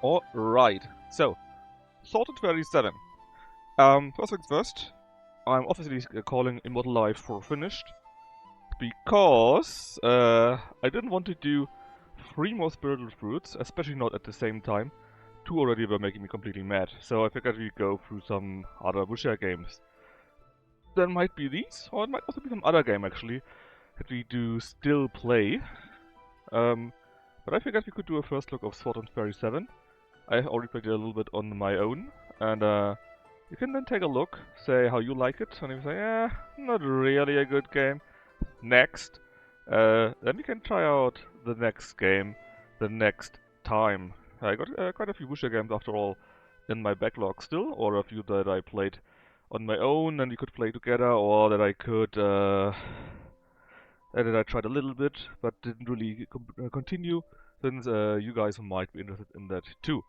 Alright, so, Sorted 27. First things first, I'm obviously calling Immortal Life for finished, because I didn't want to do 3 more spiritual fruits, especially not at the same time. 2 already were making me completely mad, so I figured we'd go through some other wuxia games. There might be these, or it might also be some other game actually, that we do still play. But I figured we could do a first look of Sorted 27. I already played it a little bit on my own, and you can then take a look, say how you like it, and if you say, eh, not really a good game, next, then we can try out the next game the next time. I got quite a few wuxia games after all in my backlog still, or a few that I played on my own and we could play together, or that I could that I tried a little bit but didn't really continue, since you guys might be interested in that too.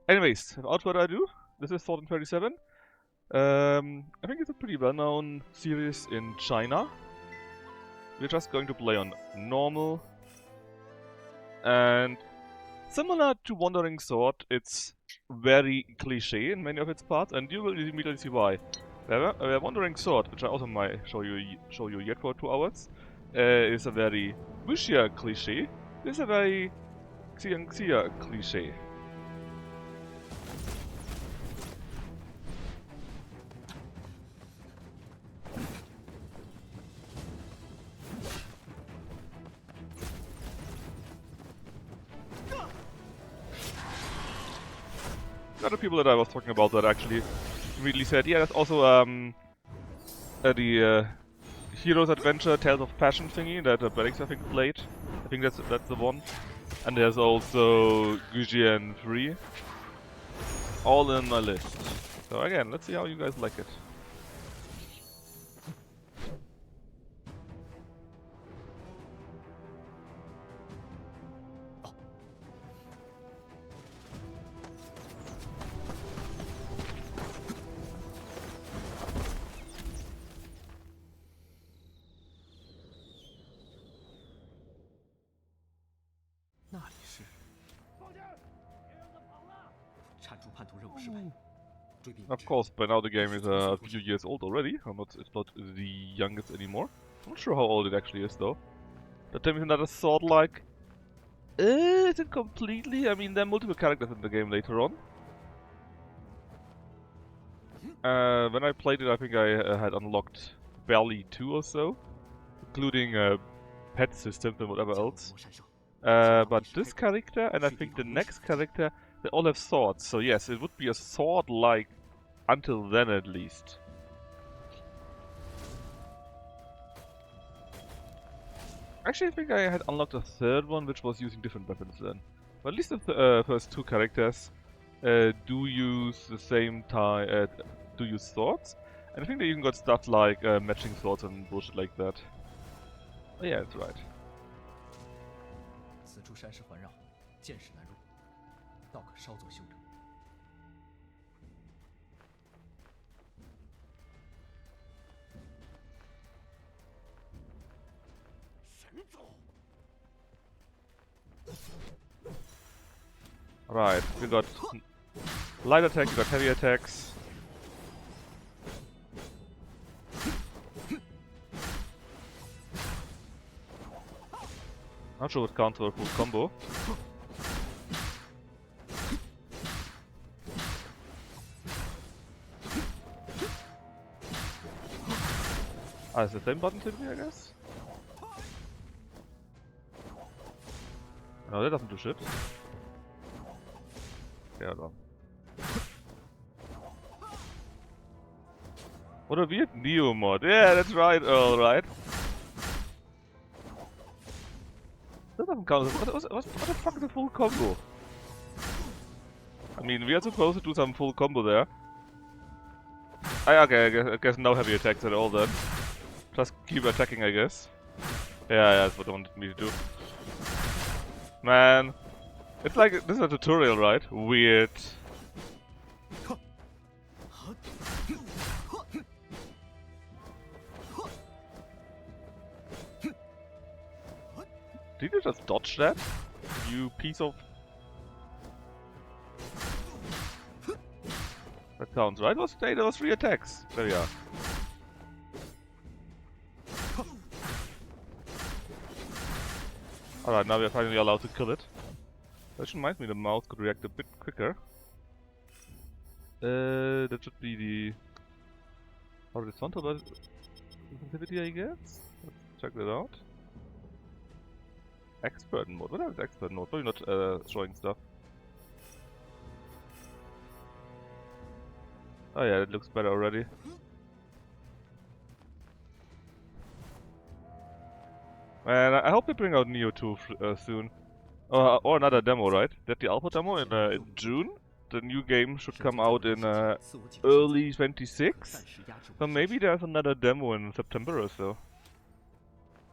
Anyways, without further ado, this is Sorted 27. I think it's a pretty well-known series in China. We're just going to play on normal. And similar to Wandering Sword, it's very cliché in many of its parts, and you will immediately see why. Wandering Sword, which I also might show you yet for 2 hours, is a very wuxia cliché. This is a very xianxia cliché. The other people that I was talking about that actually immediately said, yeah, that's also the Hero's Adventure Tales of Passion thingy that Belix I think played. I think that's the one. And there's also Gujian 3. All in my list. So again, let's see how you guys like it. Of course, by now the game is a few years old already. It's not the youngest anymore. I'm not sure how old it actually is though. That time is another sword like. Is it completely? I mean, there are multiple characters in the game later on. When I played it, I think I had unlocked barely 2 or so, including pet systems and whatever else. But this character, and I think the next character, they all have swords. So yes, it would be a sword-like until then at least. Actually, I think I had unlocked a 3rd one, which was using different weapons then. But at least the first 2 characters do use the same time, do use swords. And I think they even got stuff like matching swords and bullshit like that. Oh yeah, that's right. Right, we got light attack, we got heavy attacks. Not sure what counts for a full combo. Ah, it's the same button typically, I guess? No, that doesn't do shit. Okay, hold on. What a weird Neo mod. Yeah, that's right, Earl, right? That doesn't count. What the fuck is a full combo? I mean, we are supposed to do some full combo there. Okay, I guess no heavy attacks at all then. Just keep attacking, I guess. Yeah, that's what I wanted me to do. Man, it's like, this is a tutorial, right? Weird. Did you just dodge that? You piece of... counts, right? There was 3 attacks. There we are. Alright, now we are finally allowed to kill it. That reminds me the mouse could react a bit quicker. That should be the horizontal sensitivity, I guess? Let's check that out. Expert mode. What is expert mode? Probably not showing stuff. Oh yeah, it looks better already. And I hope they bring out Neo 2 soon. Or another demo, right? That the alpha demo in June? The new game should come out in early 26. So maybe there's another demo in September or so.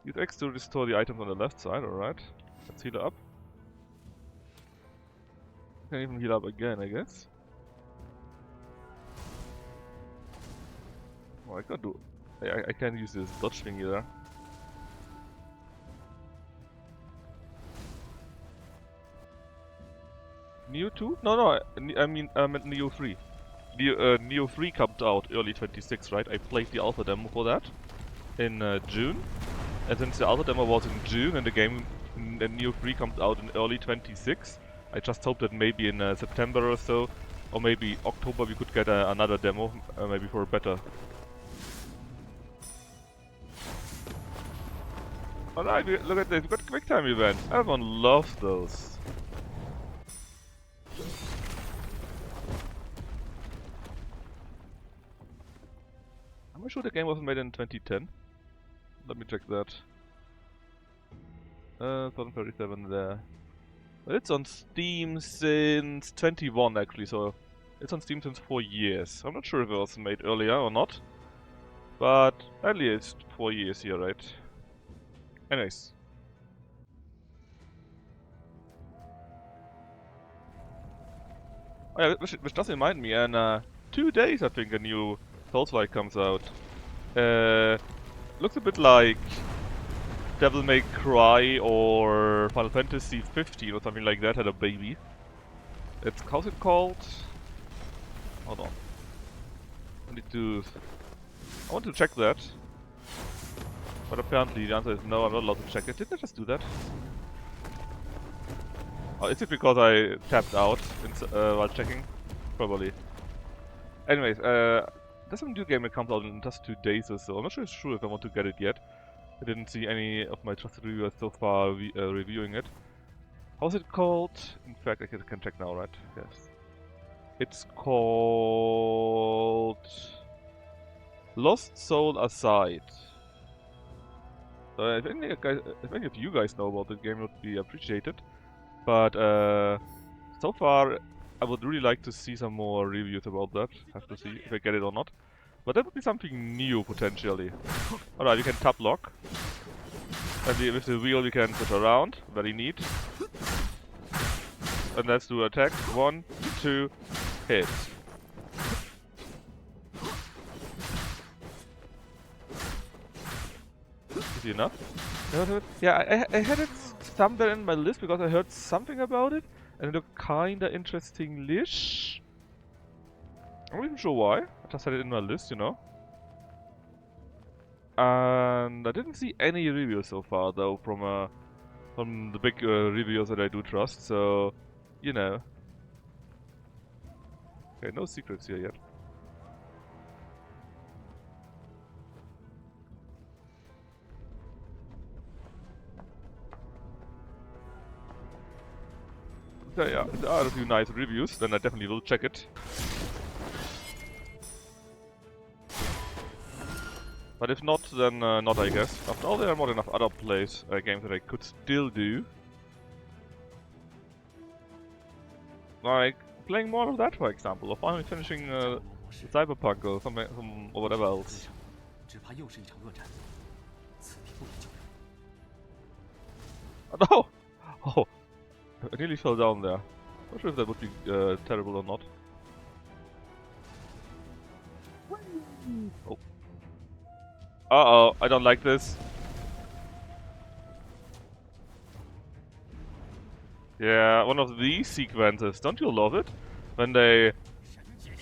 Use X to restore the items on the left side, alright. Let's heal up. Can even heal up again, I guess. Oh, I can't do. I can't use this dodge thing either. Neo 2? No, I meant Neo 3. Neo 3 comes out early 26, right? I played the alpha demo for that in June. And since the alpha demo was in June and the game and Neo 3 comes out in early 26, I just hope that maybe in September or so, or maybe October, we could get another demo, maybe for a better. Alright, look at this, we've got quick time event. Everyone loves those. I'm sure the game was made in 2010. Let me check that. 1037 there. But it's on Steam since 21 actually, so it's on Steam since 4 years. I'm not sure if it was made earlier or not. But at least 4 years here, right? Anyways. Oh yeah, which does remind me, in 2 days I think a new Souls-like comes out. Looks a bit like Devil May Cry or Final Fantasy 15 or something like that had a baby. How's it called? Hold on. I want to check that. But apparently the answer is no, I'm not allowed to check it. Didn't I just do that? Oh, is it because I tapped out while checking? Probably. Anyways, there's a new game that comes out in just 2 days or so. I'm not sure if I want to get it yet. I didn't see any of my trusted reviewers so far reviewing it. How's it called? In fact, I can check now, right? Yes. It's called Lost Soul Aside. So if any of you guys know about the game, it would be appreciated. But so far, I would really like to see some more reviews about that. Have to see if I get it or not. But that would be something new, potentially. Alright, you can tap lock. And with the wheel we can push around. Very neat. And let's do attack. 1, 2, hit. Easy enough. Yeah, I had it somewhere in my list because I heard something about it. And it looked kinda interesting-ish. I'm not even sure why. I just had it in my list, you know. And I didn't see any reviews so far, though, from the big reviewers that I do trust. So, you know. Okay, no secrets here yet. So yeah, if there are a few nice reviews, then I definitely will check it. But if not, then not, I guess. After all, there are not enough other games that I could still do. Like playing more of that, for example, or finally finishing Cyberpunk or or whatever else. Oh no! Oh, I nearly fell down there. Not sure if that would be terrible or not. Oh. Uh-oh, I don't like this. Yeah, one of these sequences. Don't you love it? When they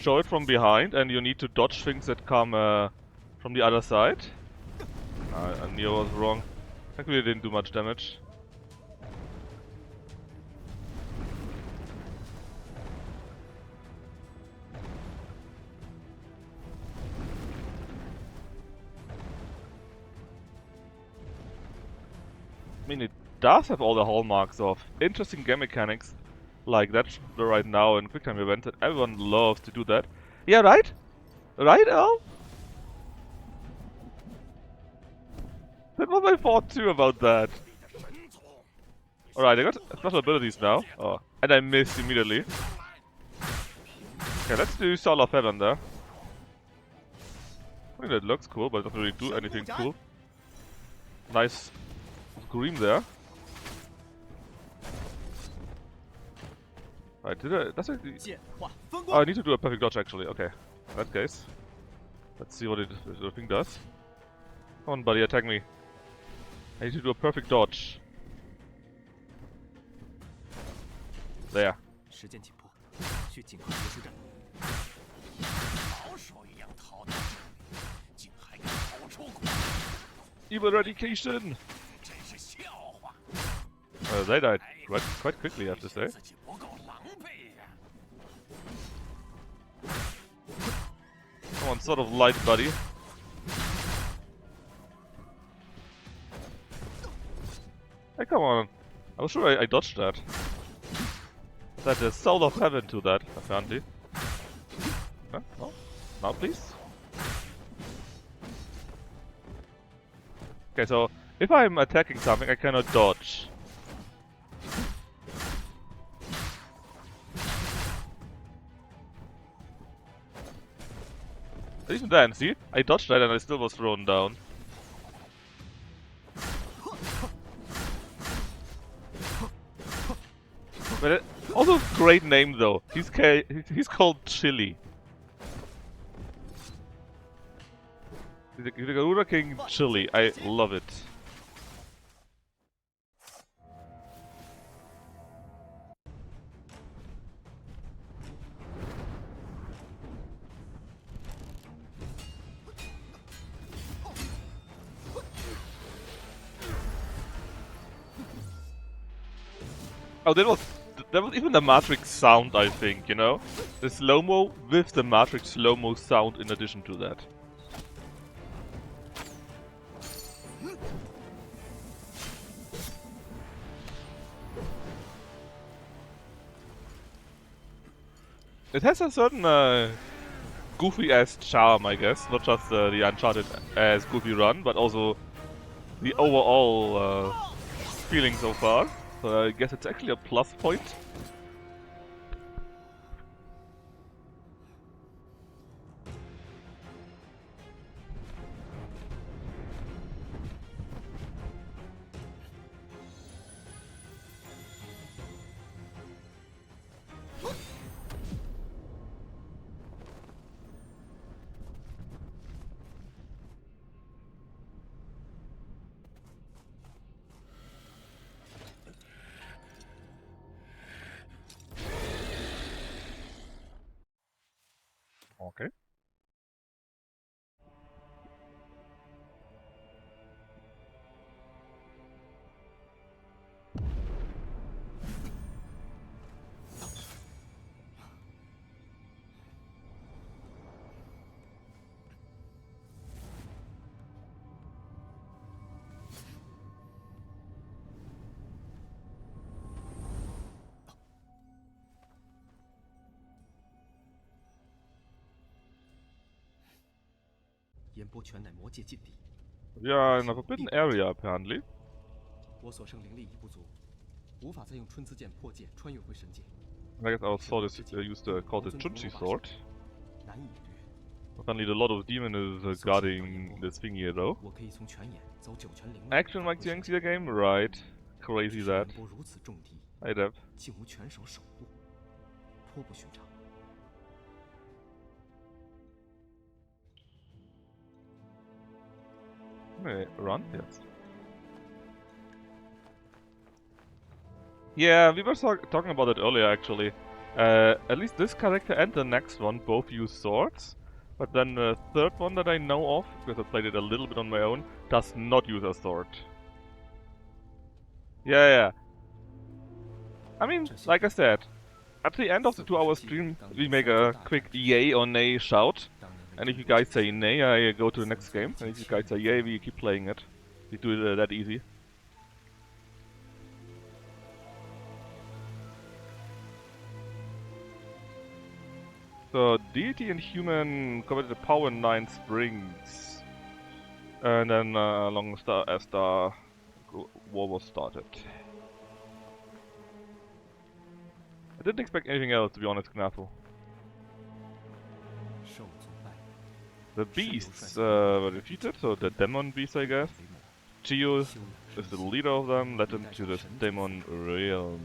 show it from behind, and you need to dodge things that come from the other side. I knew I was wrong. Thankfully, it didn't do much damage. I mean, it does have all the hallmarks of interesting game mechanics, like that right now in quick time events, and everyone loves to do that. Yeah, right? Right, Al? That was my thought too about that. Alright, I got special abilities now. Oh, and I missed immediately. Okay, let's do Soul of Heaven there. I mean, that looks cool, but it doesn't really do anything cool. Nice scream there. Right, does it... Oh, I need to do a perfect dodge actually, okay. In that case. Let's see what the thing does. Come on, buddy, attack me. I need to do a perfect dodge. There. Evil eradication! They died quite quickly, I have to say. Come on, sort of light, buddy. Hey, come on. I was sure I dodged that. That is Soul of Heaven to that, apparently. Huh? No? Now, please? Okay, so if I'm attacking something, I cannot dodge. Even then, see? I dodged that and I still was thrown down. But also great name though. He's called Chili. He's the Garuda King Chili. I love it. Oh, that was even the Matrix sound, I think, you know? The slow-mo with the Matrix slow-mo sound in addition to that. It has a certain goofy-ass charm, I guess. Not just the Uncharted-ass goofy run, but also the overall feeling so far. So I guess it's actually a plus point. Okay. We are in a forbidden area, apparently. I guess our sword is used to call the Chunchi sword. Apparently, a lot of demon is guarding this thing here, though. Action like xianxia game? Right. Crazy that. Hi, Dev. May I run? Yes. Yeah, we were talking about it earlier, actually. At least this character and the next one both use swords. But then the third one that I know of, because I played it a little bit on my own, does not use a sword. Yeah. I mean, like I said, at the end of the 2-hour stream, we make a quick yay or nay shout. And if you guys say nay, I go to the next game. And if you guys say yay, we keep playing it. We do it that easy. So, deity and human committed power in 9 springs. And then long as the war was started. I didn't expect anything else, to be honest, Knafu. The beasts were defeated, so the demon beasts, I guess. Geo is the leader of them, led them to this demon realm.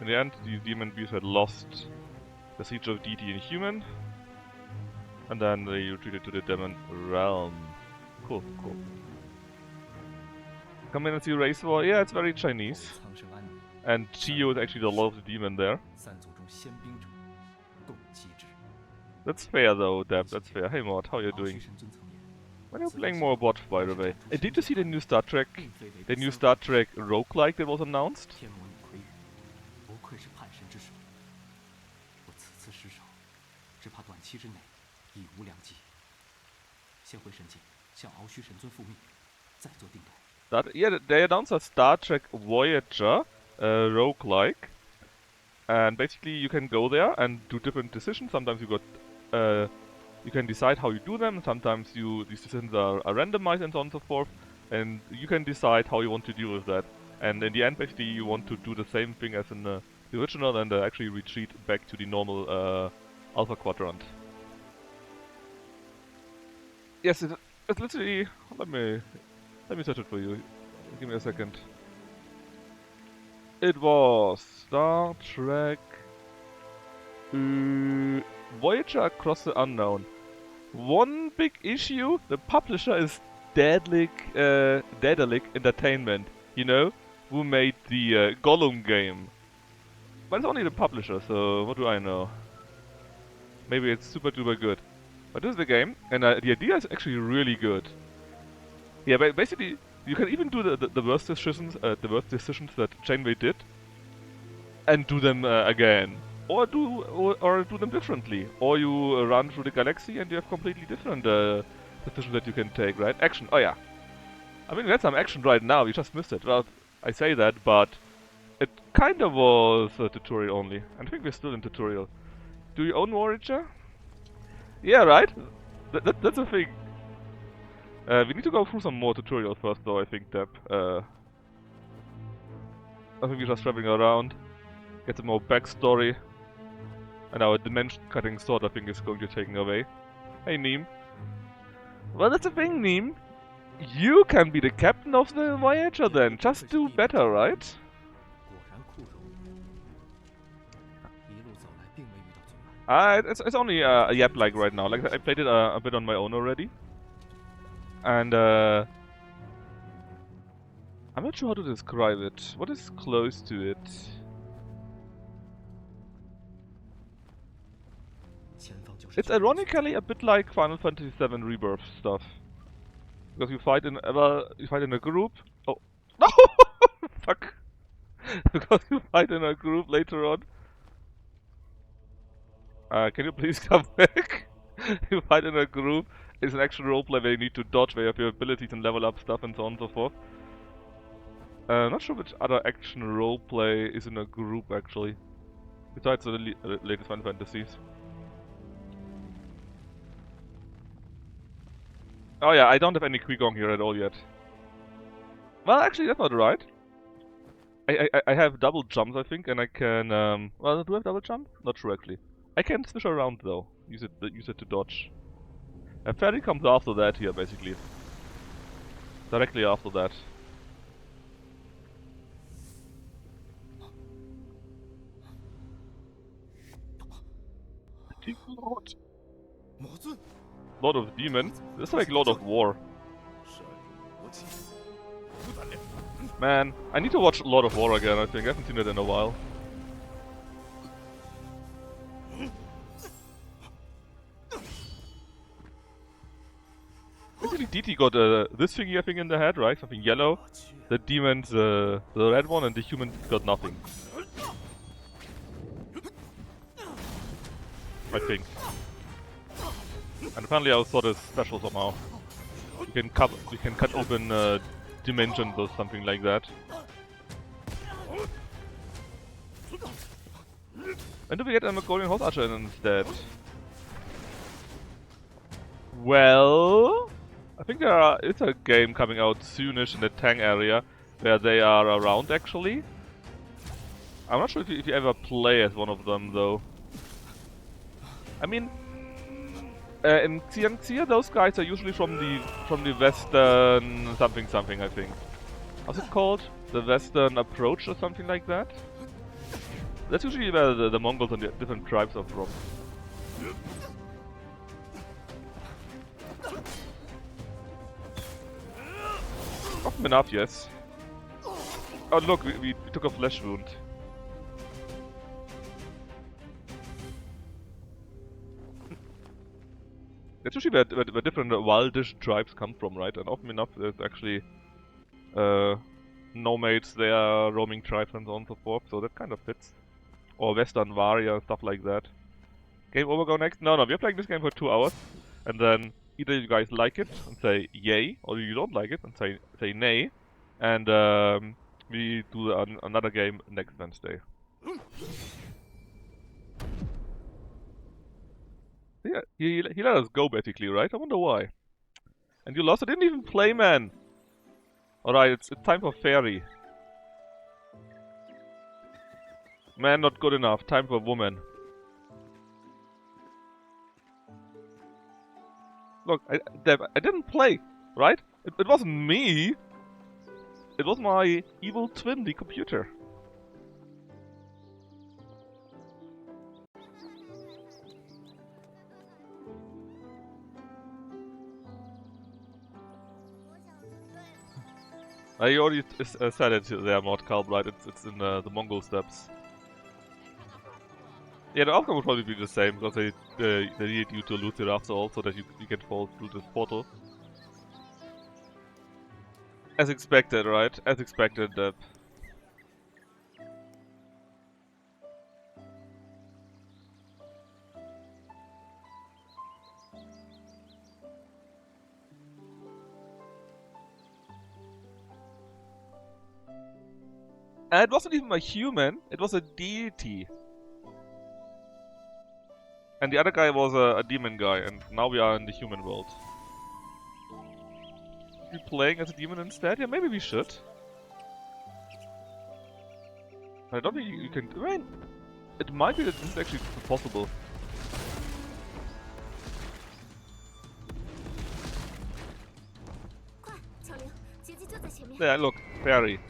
In the end, the demon beasts had lost the siege of deity and human, and then they retreated to the demon realm. Cool. Come in and see Race War. Yeah, it's very Chinese. And Geo is actually the lord of the demon there. That's fair though, Deb, that's fair. Hey Mort, how are you doing? When are you playing more bot, by the way? Did you see the new Star Trek roguelike that was announced? Yeah, they announced a Star Trek Voyager roguelike. And basically you can go there and do different decisions. Sometimes you can decide how you do them, sometimes these decisions are randomized and so on and so forth. And you can decide how you want to deal with that. And in the end, basically you want to do the same thing as in the original and actually retreat back to the normal Alpha Quadrant. Yes, it's literally... Let me search it for you. Give me a second. It was Star Trek Voyager Across the Unknown. One big issue, the publisher is Daedalic Entertainment, you know, who made the Gollum game. But it's only the publisher, so what do I know? Maybe it's super duper good. But this is the game, and the idea is actually really good. Yeah, but basically, you can even do the worst decisions that Janeway did, and do them again, or do them differently, or you run through the galaxy and you have completely different decisions that you can take. Right? Action. Oh yeah. I mean, we had some action right now. We just missed it. Well, I say that, but it kind of was a tutorial only. I think we're still in tutorial. Do you own Voyager? Yeah, right. That's a thing. We need to go through some more tutorials first, though, I think, Deb. I think we're just traveling around, get some more backstory, and our dimension-cutting sword, I think, is going to be taken away. Hey, Neem. Well, that's the thing, Neem. You can be the captain of the Voyager, then. Just do better, right? It's only a yap like right now. Like I played it a bit on my own already. And I'm not sure how to describe it. What is close to it? It's ironically a bit like Final Fantasy VII Rebirth stuff. Because you fight in a group. Oh no! Fuck! Because you fight in a group later on. Can you please come back? You fight in a group. It's an action roleplay where you need to dodge, where you have your abilities and level up stuff and so on and so forth. Not sure which other action roleplay is in a group actually. Besides the latest Final Fantasies. Oh yeah, I don't have any Qui-Gon here at all yet. Well, actually that's not right. I have double jumps, I think, and I can well, do I have double jump? Not sure actually. I can switch around though. Use it to dodge. And Ferry comes after that here, basically. Directly after that. Lord. Lord of Demon? This is like Lord of War. Man, I need to watch Lord of War again, I think. I haven't seen it in a while. Basically, DT got this thingy, I think, in the head, right? Something yellow. The demon's the red one, and the human got nothing. I think. And apparently our sword is special somehow. You can cut open dimensions or something like that. When do we get a Golden Horse Archer instead? Well, I think there is a game coming out soonish in the Tang area where they are around actually. I'm not sure if you ever play as one of them though. I mean, in xianxia those guys are usually from the western something I think. How's it called? The western approach or something like that? That's usually where the Mongols and the different tribes are from. Often enough, yes. Oh look, we took a flesh wound. That's usually where different wildish tribes come from, right? And often enough there's actually nomads there, roaming tribes and so on and so forth, so that kind of fits. Or Western Varia, stuff like that. Game over, go next? No, we're playing this game for 2 hours, and then either you guys like it and say yay, or you don't like it and say nay, and we do another game next Wednesday. Yeah, he let us go basically, right? I wonder why. And you lost? I didn't even play, man. Alright, it's time for fairy. Man, not good enough. Time for woman. Look, I didn't play, right? It wasn't me. It was my evil twin, the computer. I already said it there, Mod Calb, right? It's in the Mongol steppes. Yeah, the outcome would probably be the same, because they need you to loot it after all, so that you can fall through this portal. As expected, right? As expected, that. And it wasn't even a human, it was a deity. And the other guy was a demon guy, and now we are in the human world. Should we be playing as a demon instead? Yeah, maybe we should. I don't think you can... I mean, it might be that this is actually possible. Yeah, look, fairy.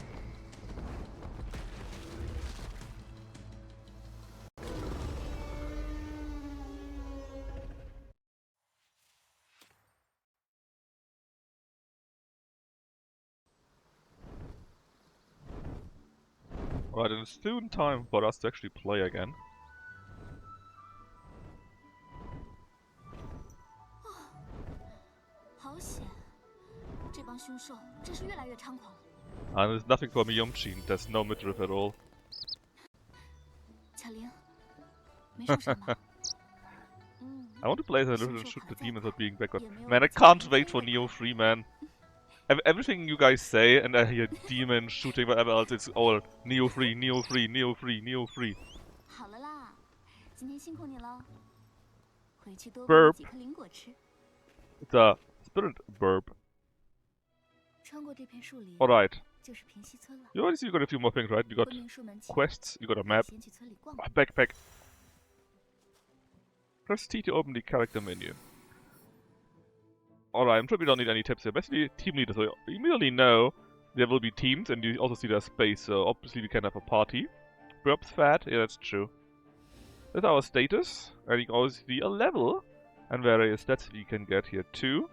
Alright, and it's soon time for us to actually play again. And there's nothing for me Yomchin, there's no midriff at all. I want to play as a little and shoot the demons without being backward. Man, I can't wait for Neo 3, man. Everything you guys say, and I hear demon shooting, whatever else, it's all Neo 3, Neo 3, Neo 3, Neo 3. Burp. It's a spirit burp. Alright. You already see you got a few more things, right? You got quests, you got a map. Oh, backpack. Press T to open the character menu. Alright, I'm sure we don't need any tips here. Basically, team leaders, so you immediately know there will be teams, and you also see their space, so obviously we can have a party. Burps fat, yeah, that's true. That's our status, and you can also see a level, and various stats we can get here too.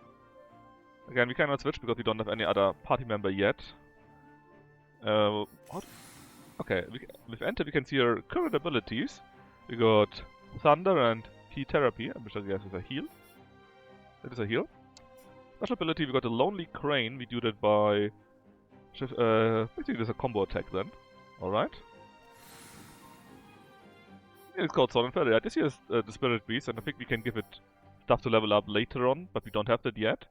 Again, we cannot switch because we don't have any other party member yet. What? Okay, with Enter we can see our current abilities. We got Thunder and Heat Therapy, which I guess is a heal. That is a heal. Special ability, we got a Lonely Crane. We do that by... basically there's a combo attack then. Alright. Yeah, it's called Sword and Feather. This here is the Spirit Beast, and I think we can give it stuff to level up later on, but we don't have that yet.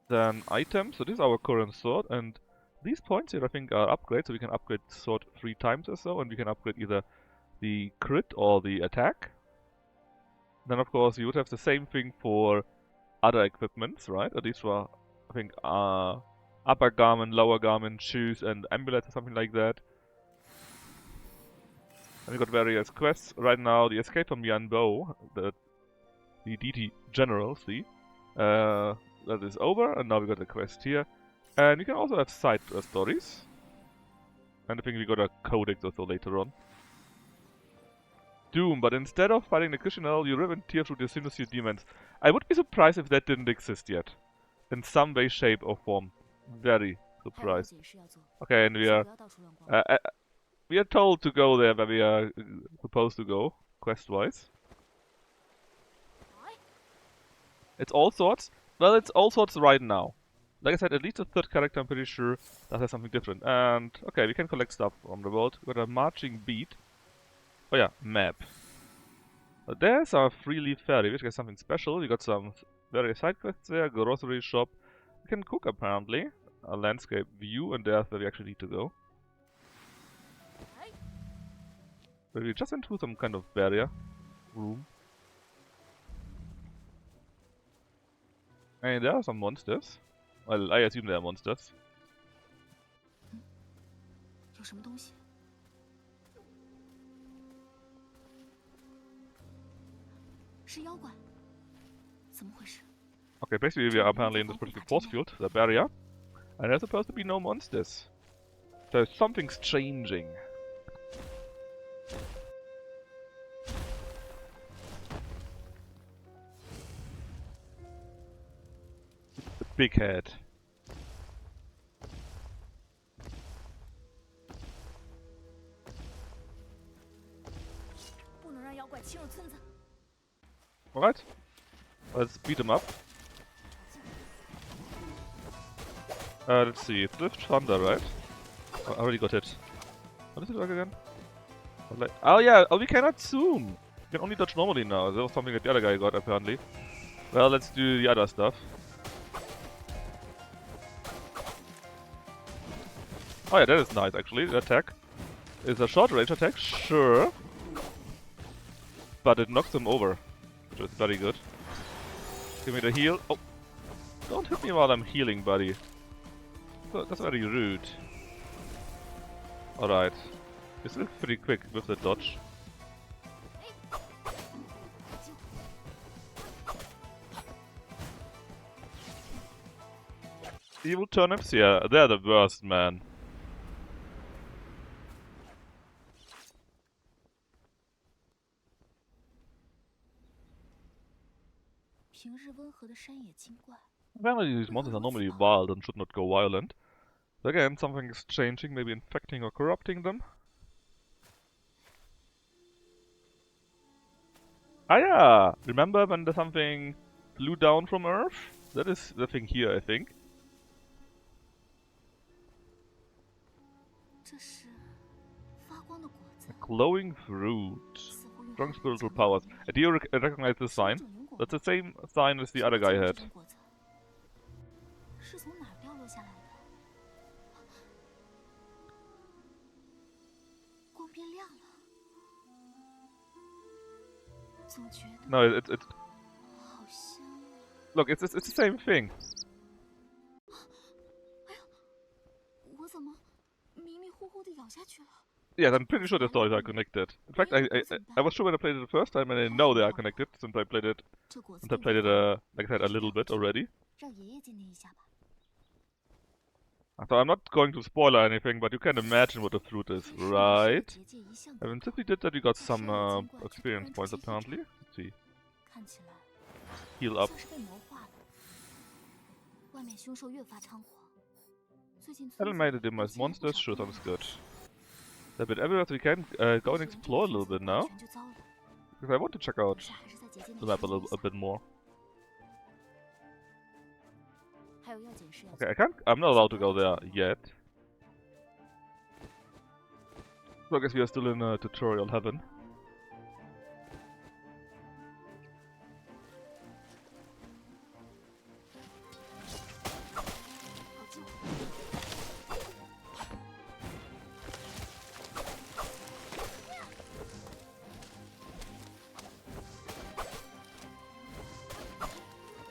Then items, so this is our current sword, and these points here I think are upgrades, so we can upgrade sword 3 times or so, and we can upgrade either the crit or the attack. Then of course you would have the same thing for other equipments, right? At least for, I think, upper garment, lower garment, shoes, and amulets or something like that. And we got various quests. Right now, the escape from Yanbo, the DT General, see? That is over, and now we got a quest here. And you can also have side stories. And I think we got a codex or so later on. Doom, but instead of fighting the Kushinael, you rip and tear through the Sinusio demons. I would be surprised if that didn't exist yet. In some way, shape, or form. Very surprised. Okay, and we are told to go there where we are supposed to go, quest-wise. It's all sorts. Well, it's all sorts right now. Like I said, at least the third character, I'm pretty sure, that has something different. And, okay, we can collect stuff from the world. We got a marching beat. Oh yeah, map. There's our Freely Ferry, which is something special. We got some various side quests there, grocery shop. We can cook apparently. A landscape view, and there's where we actually need to go. But we just went through some kind of barrier room. And there are some monsters. Well, I assume they are monsters. Okay, basically we are apparently in this particular force field, the barrier. And there's supposed to be no monsters. So something's changing. The big head. Alright. Let's beat him up. Let's see. Thrift Thunder, right? Oh, I already got hit. How does it work again? Oh yeah, oh we cannot zoom! We can only dodge normally now. That was something that the other guy got apparently. Well, let's do the other stuff. Oh yeah, that is nice actually. The attack is a short range attack, sure. But it knocks him over, which is very good. Give me the heal. Oh! Don't hit me while I'm healing, buddy. That's very rude. Alright. It's still pretty quick with the dodge. Evil turnips? Yeah, they're the worst, man. Apparently these monsters are normally wild and should not go violent. So again, something is changing, maybe infecting or corrupting them. Ah yeah! Remember when something flew down from Earth? That is the thing here, I think. A glowing fruit. Strong spiritual powers. Do you recognize this sign? That's the same sign as the other guy had. No, it's look, it's the same thing. Yes, I'm pretty sure the stories are connected. In fact, I was sure when I played it the first time, and I know they are connected since I played it. Like I said, a little bit already. So I'm not going to spoil anything, but you can imagine what the fruit is, right? And since we did that, we got some experience points apparently. Let's see. Heal up. Animated demonized monsters, sure sounds good. A bit everywhere we can go and explore a little bit now. Because I want to check out the map a bit more. Okay, I'm not allowed to go there yet. So I guess we are still in tutorial heaven.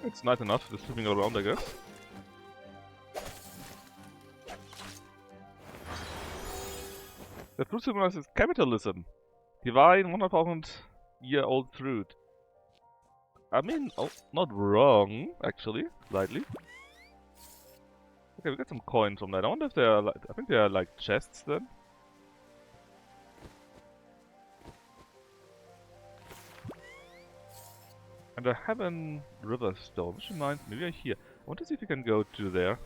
It's nice enough, just swimming around, I guess. The fruit symbolizes capitalism. Divine 100,000-year-old fruit. I mean, oh, not wrong, actually, slightly. Okay, we got some coins from that. I wonder if they are like, I think they are like chests then. And I have a river stone, which reminds me, we are here. I want to see if we can go to there.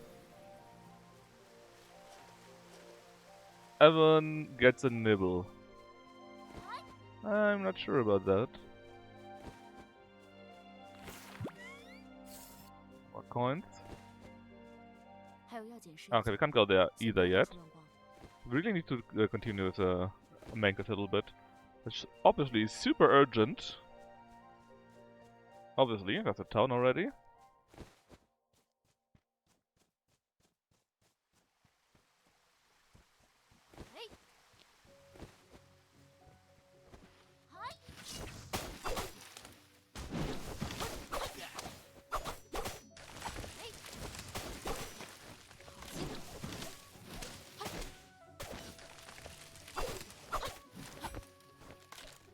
Evan gets a nibble. I'm not sure about that. More coins. Okay, we can't go there either yet. We really need to continue with main quest a little bit. Which obviously is super urgent. Obviously, that's a town already.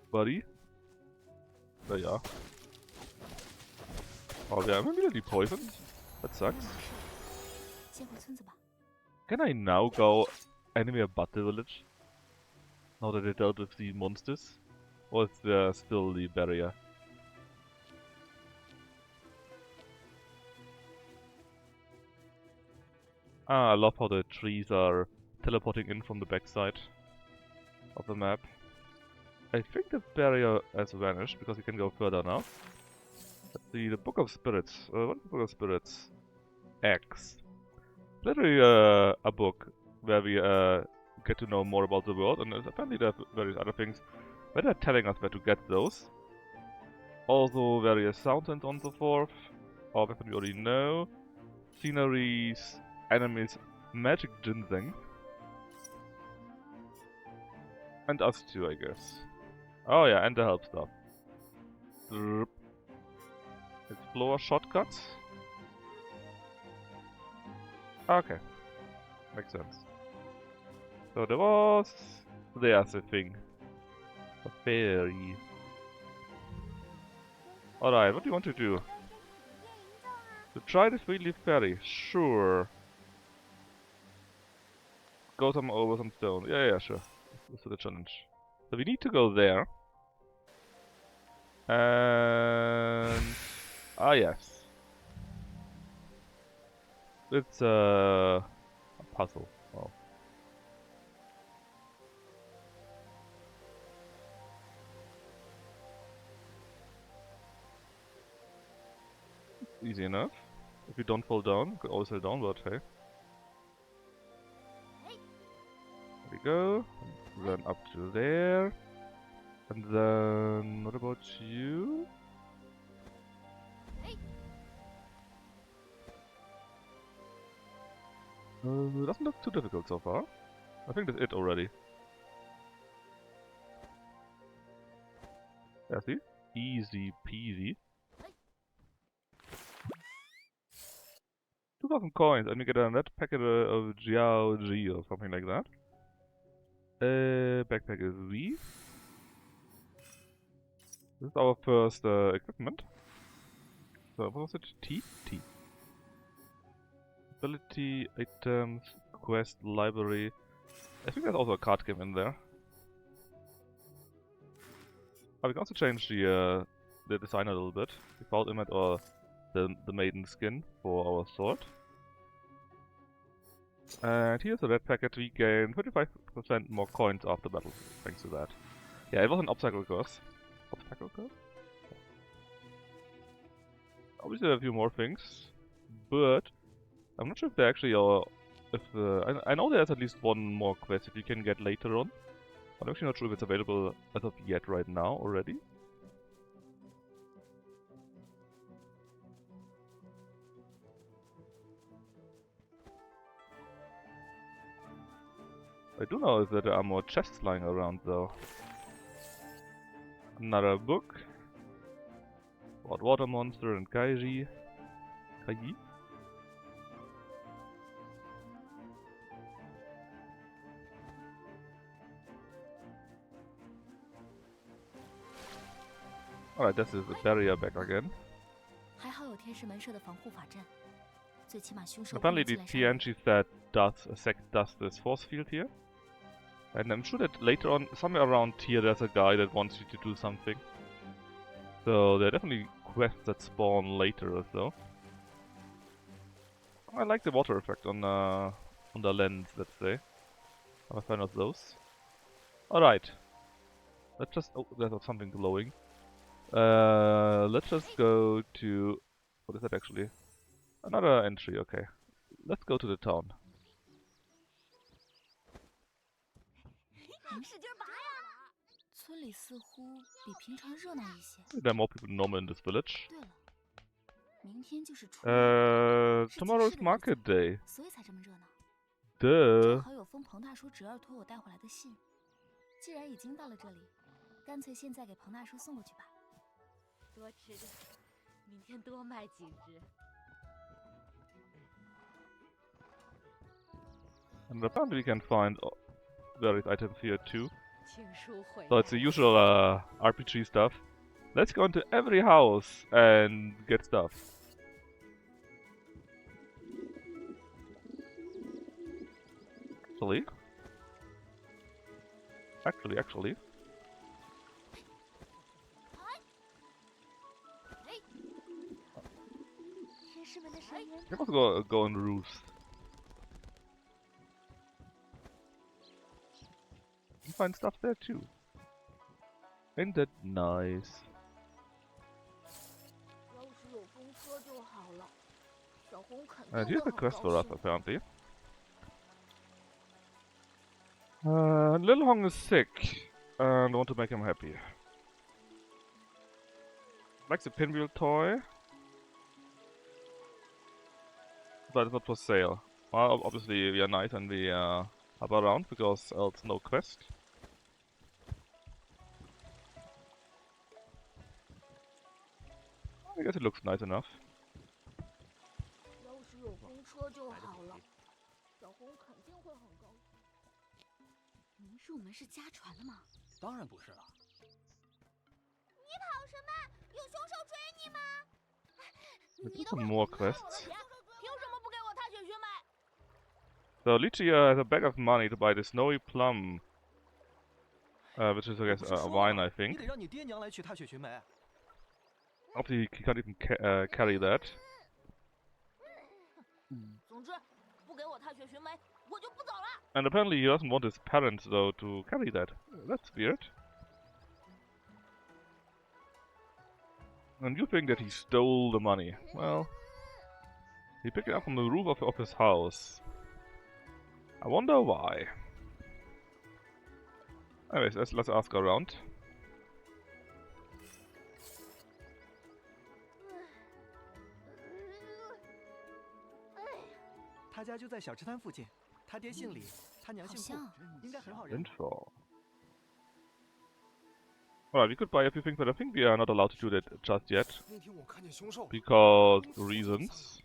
Buddy. There you are. Oh, yeah, I'm immediately poisoned. That sucks. Can I now go anywhere but the village? Now that I dealt with the monsters? Or is there still the barrier? Ah, I love how the trees are teleporting in from the backside of the map. I think the barrier has vanished because we can go further now. Let's see, the Book of Spirits. What's the Book of Spirits? X. Literally a book where we get to know more about the world, and apparently there are various other things where they're telling us where to get those. Also various sounds and so on and so forth. Or weapon we already know. Sceneries, enemies, magic ginseng. And us too, I guess. Oh yeah, and the help stuff. Explore shortcuts. Okay. Makes sense. So there's a thing. A fairy. Alright, what do you want to do? To try the three-leaf fairy. Sure. Go over some stone. Yeah, sure. This is the challenge. So we need to go there. And... ah, yes. It's a puzzle. Oh. Easy enough. If you don't fall down, you could always fall down, but hey. There we go. And then up to there. And then, what about you? Doesn't look too difficult so far. I think that's it already. Yeah, see? Easy peasy. 2,000 coins, and we get a net packet of Jiao or something like that. Backpack is V. This is our first equipment. So, what was it? T? T. Ability, items, quest, library. I think there's also a card game in there. Oh, we can also change the design a little bit. We found him at the maiden skin for our sword. And here's a red packet. We gain 35% more coins after battle, thanks to that. Yeah, it was an obstacle course. Obstacle course? Obviously, there are a few more things, but I'm not sure if they actually are. I know there's at least one more quest that you can get later on. I'm actually not sure if it's available as of yet right now already. I do know that there are more chests lying around though. Another book. About Water Monster and Kaiji. Kaiji? Alright, this is the barrier back again. Apparently the xianxia set does this force field here. And I'm sure that later on, somewhere around here, there's a guy that wants you to do something. So there are definitely quests that spawn later or so. I like the water effect on the lens, let's say. I'm a fan of those. Alright. Let's just... oh, there's something glowing. Let's just go to... what is that actually? Another entry, okay. Let's go to the town. There are more people than normal in this village. Tomorrow's market day. Duh. And apparently we can find various items here too. So it's the usual RPG stuff. Let's go into every house and get stuff. Actually. You must go on roofs. You find stuff there too. Ain't that nice? And here's a quest for us apparently. Little Hong is sick and I want to make him happy. Likes a pinwheel toy, but it's not for sale. Well, obviously we are nice and we hop around because else no quest. I guess it looks nice enough. There's some more quests. So Lichia has a bag of money to buy the snowy plum, which is I guess a wine, I think. Obviously he can't even carry that. And apparently he doesn't want his parents though to carry that. That's weird. And you think that he stole the money. Well, he picked it up from the roof of his house. I wonder why. Anyways, let's ask around. Info. Alright, we could buy a few things, but I think we are not allowed to do that just yet. Because reasons.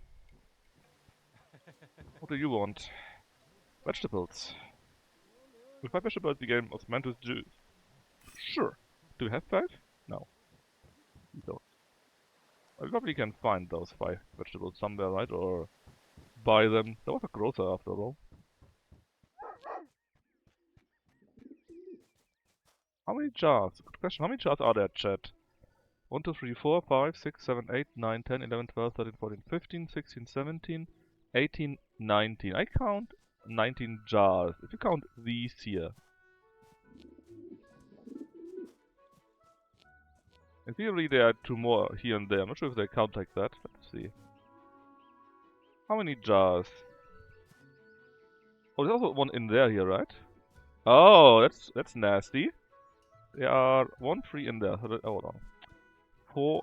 What do you want? Vegetables. With 5 vegetables the game was meant to do. Sure. Do we have 5? No. We don't. We probably can find those 5 vegetables somewhere, right? Or buy them. There was a grocer after all. How many jars? Good question. How many jars are there, chat? 1, 2, 3, 4, 5, 6, 7, 8, 9, 10, 11, 12, 13, 14, 15, 16, 17, 18, 19. I count 19 jars, if you count these here. In theory there are 2 more here and there. I'm not sure if they count like that. Let's see. How many jars? Oh, there's also one in there here, right? Oh, that's nasty. There are 1, 3 in there. Oh, hold on. 4.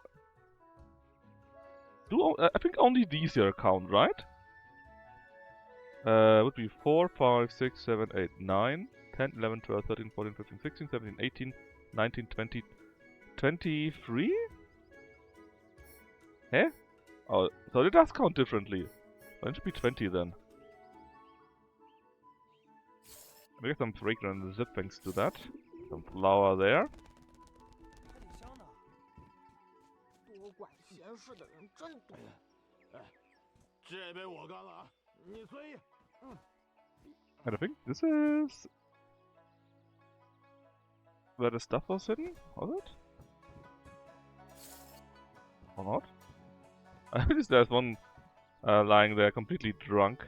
I think only these here count, right? Would be 4, 5, 6, 7, 8, 9, 10, 11, 12, 13, 14, 15, 16, 17, 18, 19, 20, 23? Eh? Oh, so it does count differently. Well, it should be 20 then. We get some fragrant zip thanks to that. Some flour there. And I think this is where the stuff was hidden, was it? Or not? I noticed there's one lying there completely drunk.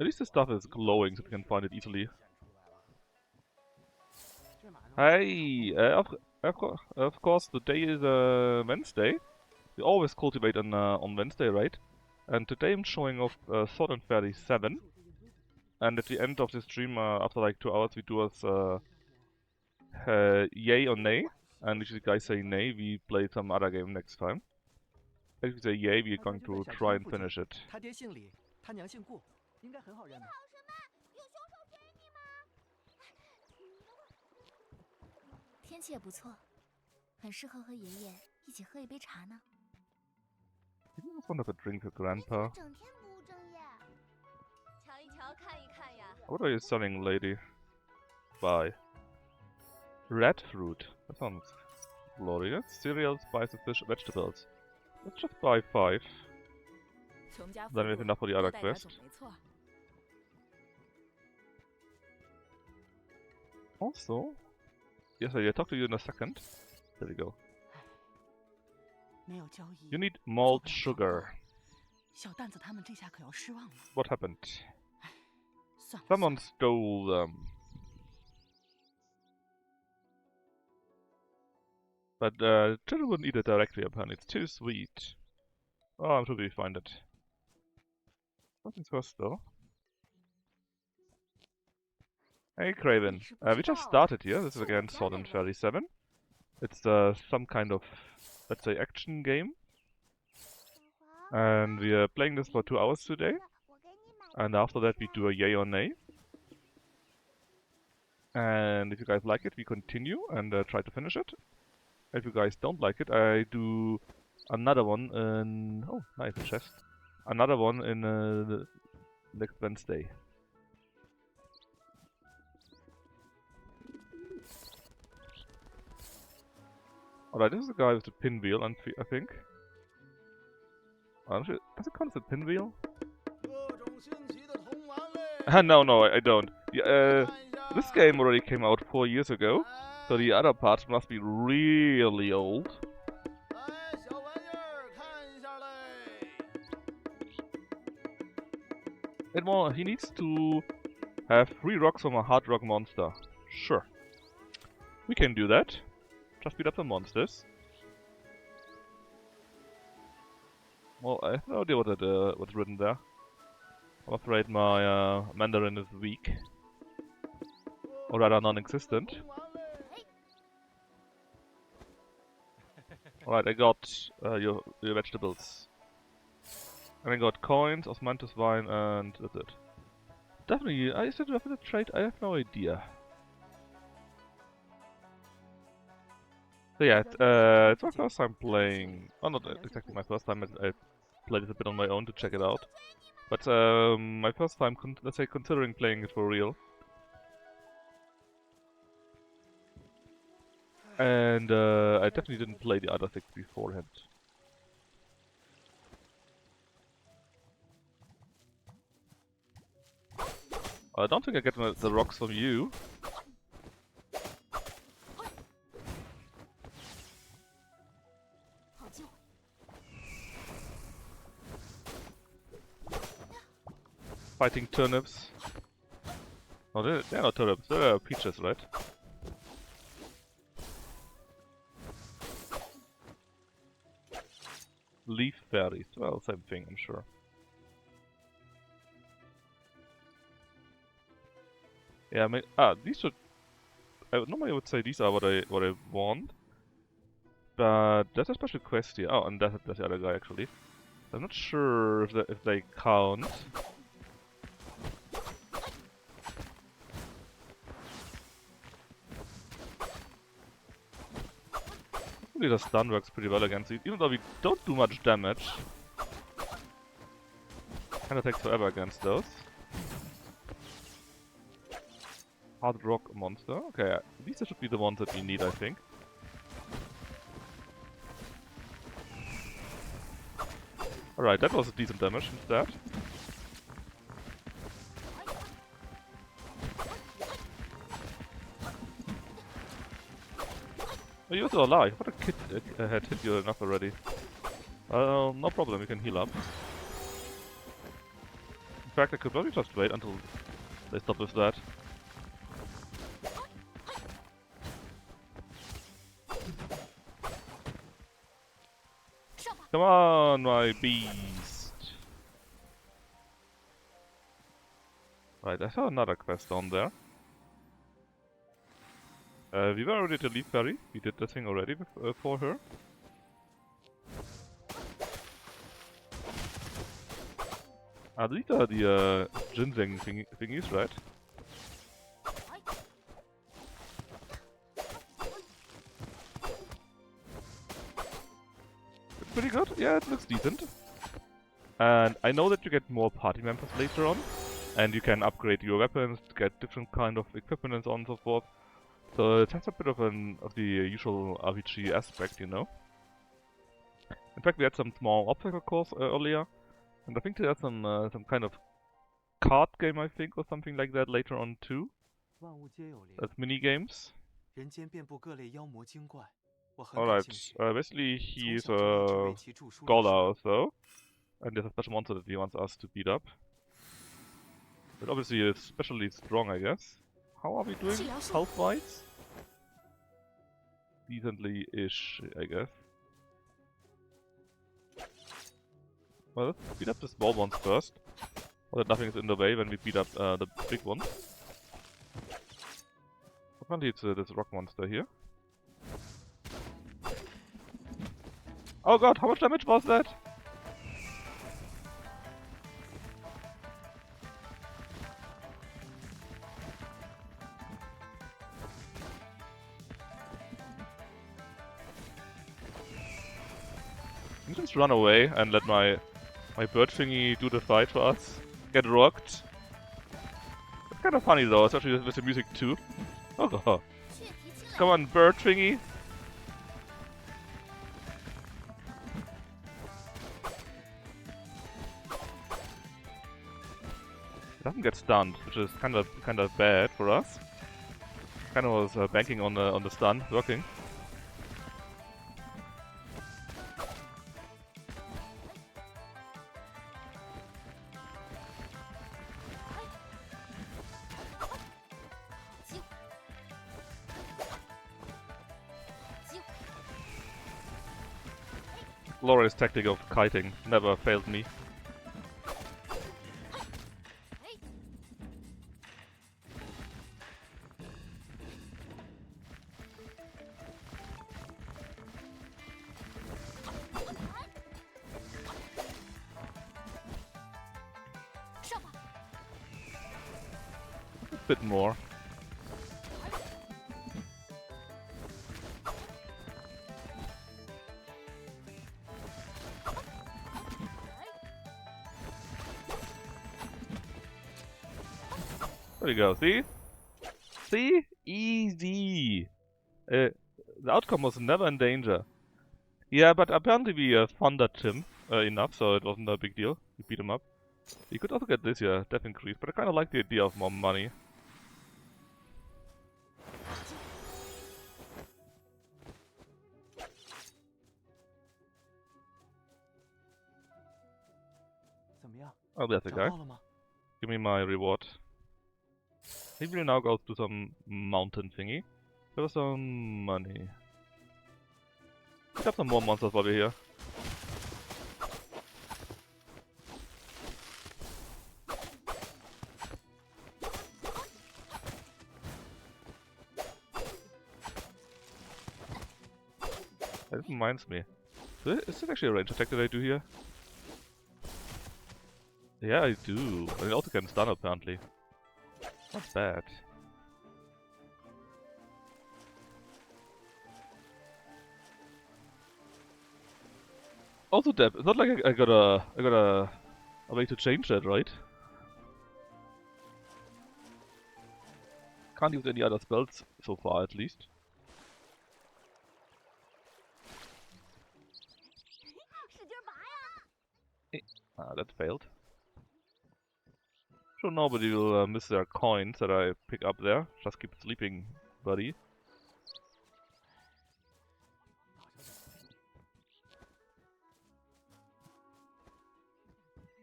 At least the stuff is glowing so we can find it easily. Hey, of course the day is Wednesday. We always cultivate on Wednesday, right? And today I'm showing off Sword and Fairy 7. And at the end of the stream, after like 2 hours, we do us yay or nay. And if you guys say nay, we play some other game next time. If you say yay, we're going to try and finish it. 天气也不错，很适合和爷爷一起喝一杯茶呢。 You just want to have a drink with Grandpa. What are you selling, lady? Buy. Red fruit. That sounds glorious. Cereals, spices, fish, vegetables. Let's just buy 5. Then we have enough for the other quest. Also, yes, I'll talk to you in a second. There we go. You need malt sugar. What happened? Someone stole them. But children wouldn't eat it directly apparently. It's too sweet. Oh, I'm sure we find it. Something's first though. Hey Craven, we just started here. This is again Sword and Fairy 7. It's some kind of, let's say, action game. And we are playing this for 2 hours today. And after that we do a yay or nay. And if you guys like it, we continue and try to finish it. If you guys don't like it, I do another one in... Oh, nice, a chest. Another one in next Wednesday. Alright, this is the guy with the pinwheel, I think. Does it count as a pinwheel? No, I don't. Yeah, this game already came out 4 years ago, so the other parts must be really old. He needs to have 3 rocks from a hard rock monster. Sure. We can do that. Just beat up the monsters. Well, I have no idea what's written there. I'm afraid my Mandarin is weak. Or rather non-existent. Alright, I got your vegetables. And I got coins, osmanthus wine, and that's it. Definitely, I said after the trade, I have no idea. So yeah, it's my first time playing... Oh, not exactly my first time, I played it a bit on my own to check it out. But my first time, let's say, considering playing it for real. And I definitely didn't play the other things beforehand. I don't think I get the rocks from you. Fighting turnips. Oh, they're not turnips, they're peaches, right? Leaf berries. Well, same thing, I'm sure. Yeah, I mean, these should. Normally I would say these are what I want, but there's a special quest here. Oh, and there's the other guy actually. I'm not sure if they count. Hopefully the stun works pretty well against these, even though we don't do much damage. Kinda takes forever against those. Hard rock monster. Okay, these should be the ones that we need, I think. Alright, that was a decent damage instead. Oh, you're still alive. What a kid had hit you enough already. No problem, you can heal up. In fact, I could probably just wait until they stop with that. Come on, my beast! Right, I saw another quest down there. We were already at the Leaf Ferry. We did the thing already for her. These are the ginseng thingies, right? It's pretty good. Yeah, it looks decent. And I know that you get more party members later on, and you can upgrade your weapons to get different kind of equipment and so on and so forth. So it has a bit of the usual RPG aspect, you know. In fact, we had some small obstacle course earlier, and I think they had some kind of card game, I think, or something like that later on too. That's mini games. Alright, basically he's a scholar or so, and there's a special monster that he wants us to beat up. But obviously it's especially strong, I guess. How are we doing health-wise? Decently-ish, I guess. Well, let's beat up the small ones first, so that nothing is in the way when we beat up the big ones. Apparently it's this rock monster here. Oh god, how much damage was that? Can you just run away and let my bird thingy do the fight for us? Get rocked. It's kind of funny though, especially with the music too. Oh god. Come on, bird thingy. It doesn't get stunned, which is kind of bad for us. Kind of was banking on the stun working. Glorious tactic of kiting never failed me. A bit more. There you go, see? See? Easy! The outcome was never in danger. Yeah, but apparently we funded him enough, so it wasn't a big deal. We beat him up. You could also get this, yeah, death increase, but I kind of like the idea of more money. Oh, that's the guy. Give me my reward. Maybe we'll now go to some mountain thingy. There was some money. Let's have some more monsters while we're here. That reminds me. Is it actually a range attack that I do here? Yeah, I do. And it also can stun apparently. Not bad. Also Deb, it's not like I got a way to change that, right? Can't use any other spells so far at least. Ah, that failed. Sure, nobody will miss their coins that I pick up there. Just keep sleeping, buddy.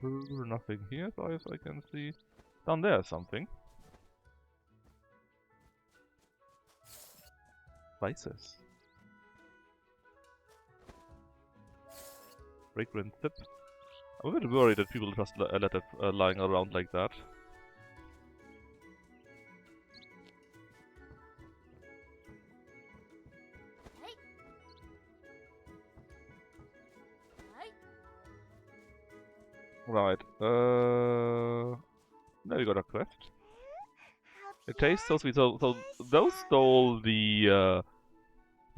Nothing here, as far as I can see. Down there is something. Spices. Fragrant tip. I'm a bit worried that people just let it lying around like that. Right, now we got a quest. It tastes so sweet. So those stole the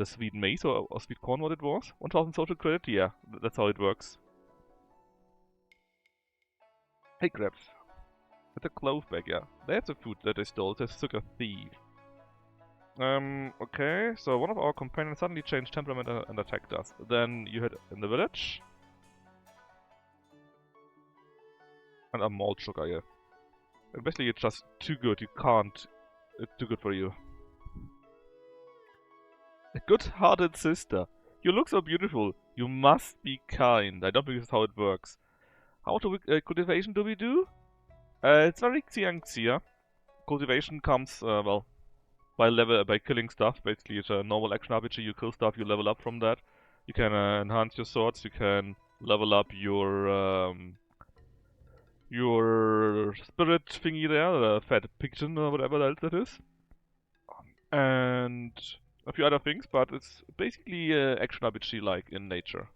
sweet maize or sweet corn, what it was? 1000 social credit? Yeah, that's how it works. Hey, crabs. It's a clove bag, yeah. That's the food that they stole. It's a sugar thief. Okay, so one of our companions suddenly changed temperament and attacked us. Then you hid in the village. And a malt sugar, yeah. And basically it's just too good, you can't... It's too good for you. A good-hearted sister. You look so beautiful. You must be kind. I don't think this is how it works. How to cultivation do we do? It's very xianxia. Cultivation comes, well, by killing stuff. Basically, it's a normal action RPG. You kill stuff, you level up from that. You can enhance your swords. You can level up your spirit thingy there, the fat pigeon or whatever else that is, and a few other things. But it's basically action RPG like in nature.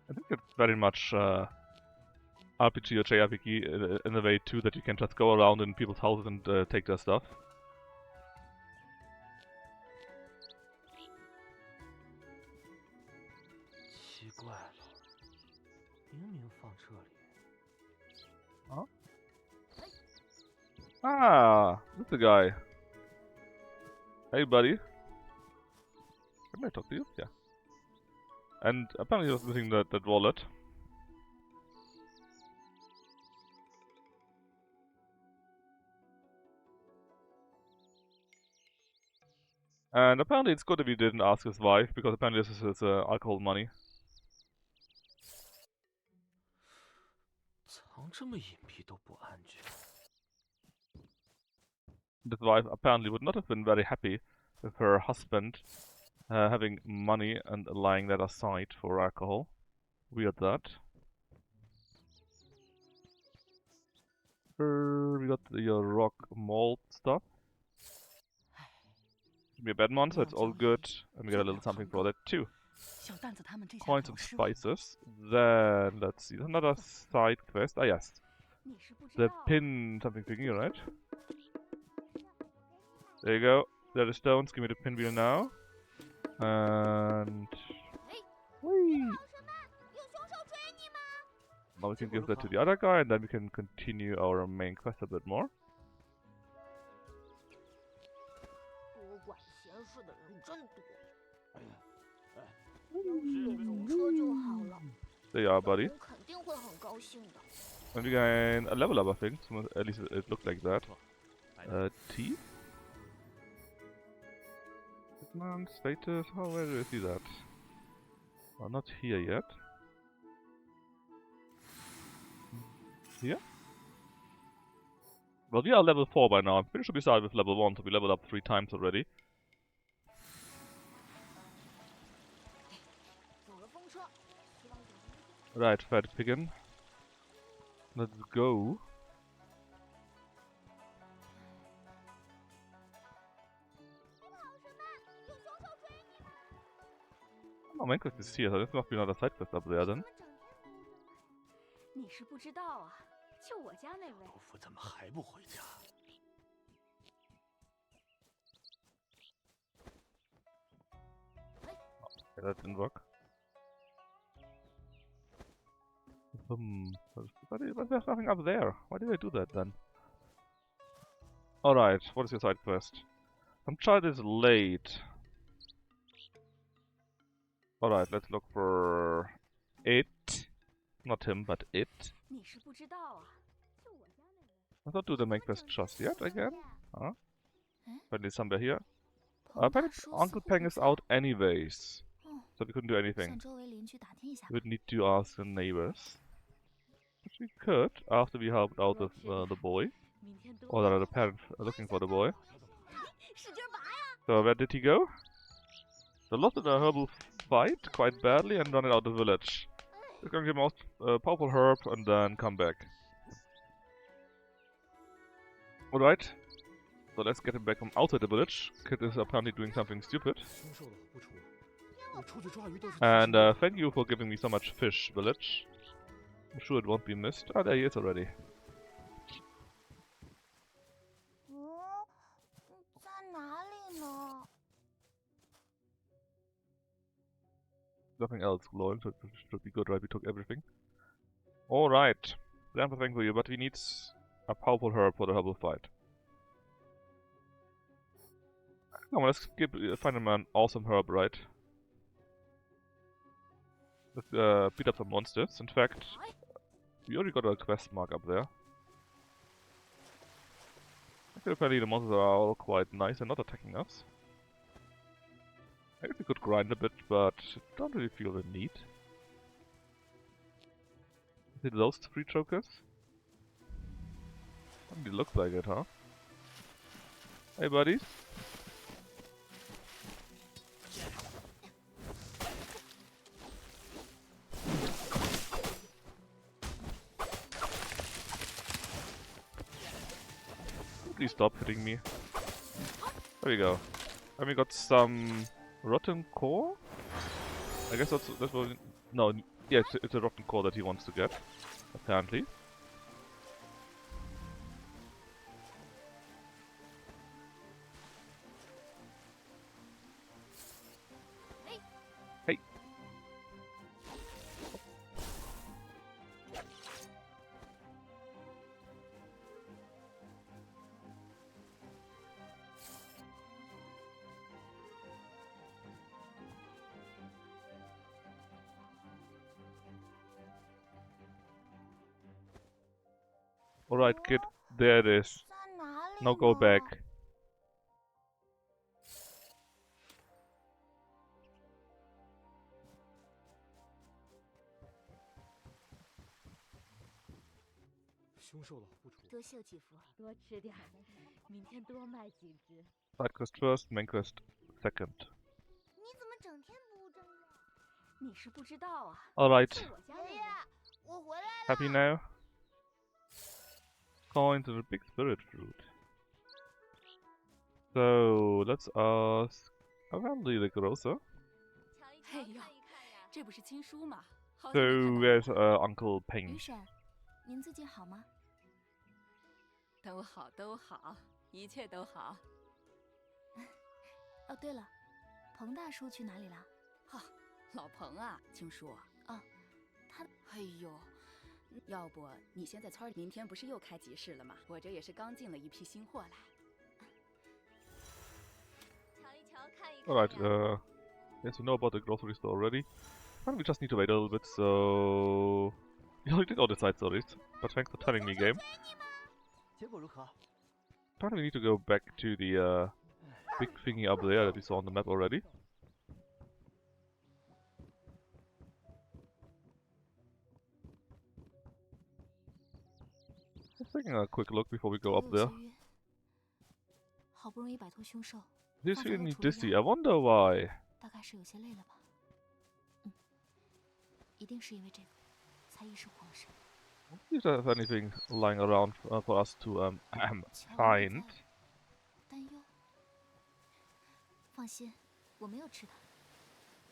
I think it's very much RPG or JRPG in a way too, that you can just go around in people's houses and take their stuff. Huh? Ah, that's the guy. Hey, buddy. Can I talk to you? Yeah. And apparently he was missing that wallet. And apparently it's good if he didn't ask his wife, because apparently this is his alcohol money. His wife apparently would not have been very happy with her husband having money and lying that aside for alcohol. Weird that. We got your rock malt stuff. Give me a bad monster, it's all good. And we get a little something for that too. Coins and spices. Then, let's see, another side quest. Ah, yes. The pin something thingy, right? There you go. There are the stones. Give me the pinwheel now. And... Whee! Now we can give that to the other guy, and then we can continue our main quest a bit more. 多管闲事的人真多。哎呀，哎，要是有风车就好了。There you are, buddy. 肯定会很高兴的。 And we gain a level up, I think. At least it looked like that. T? Hitman status? Oh, where do I see that? Well, not here yet. Here? Well, we are level 4 by now. I'm pretty sure we started with level 1, so we leveled up 3 times already. Right, Fat Piggin. Let's go. Oh, main quest is here, so this must be another side quest up there then. 你是不知道啊，就我家那位。伯父怎么还不回家？ Okay, that didn't work. But there's nothing up there. Why did I do that then? Alright, what is your side quest? Some child is late. Alright, let's look for it. Not him, but it. 你是不知道啊，就我家那位。 Let's not do the main quest just yet again. Huh? Apparently somewhere here. Apparently Uncle Peng is out anyways. So we couldn't do anything. 向周围邻居打听一下。 We'd need to ask the neighbors. Which we could after we helped out with the boy. Or rather the parent looking for the boy. So where did he go? They lost in a herbal fight quite badly and run it out of the village. He's gonna get most powerful herb and then come back. Alright. So let's get him back from outside the village. Kid is apparently doing something stupid. And thank you for giving me so much fish, village. I'm sure it won't be missed. Ah, there he is already. 在哪里呢？ Nothing else, lol, so it should be good, right? We took everything. Alright. We have a thing for you, but we need a powerful herb for the herbal fight. Come on, let's find him an awesome herb, right? Let's beat up some monsters. In fact, we already got a quest mark up there. Actually, apparently the monsters are all quite nice and not attacking us. Maybe we could grind a bit, but don't really feel the need. Is it those 3 chokers? Doesn't really look like it, huh? Hey buddies. Please stop hitting me. There we go. And we got some rotten core? I guess that's what... No, yeah, it's a rotten core that he wants to get, apparently. Hey! Alright, kid, there it is. Now go back. Side quest first, main quest second. Alright. Happy now? Coins and a big spirit fruit. So let's ask apparently the grocer. So where's Uncle Peng? 李婶，您最近好吗？都好，都好，一切都好。哦，对了，彭大叔去哪里了？老彭啊，青叔。哦，他……哎呦，要不你先在村里，明天不是又开集市了吗？我这也是刚进了一批新货来。瞧一瞧，看一看 Alright, 呀。 yes, we know about the grocery store already. And we just need to wait a little bit, so... We already did all the side stories, but thanks for telling me, game. 结果如何？ Apparently we need to go back to the big thingy up there that we saw on the map already. Just taking a quick look before we go up there. 好不容易摆脱凶兽， This 放在 really 后 need 厨的 dizzy. 鸭 I wonder why. 大概是有些累了吧。一定是因为这个，才一时慌神。 If there's anything lying around for us to 乔 find. 在担忧。放心，我没有吃它，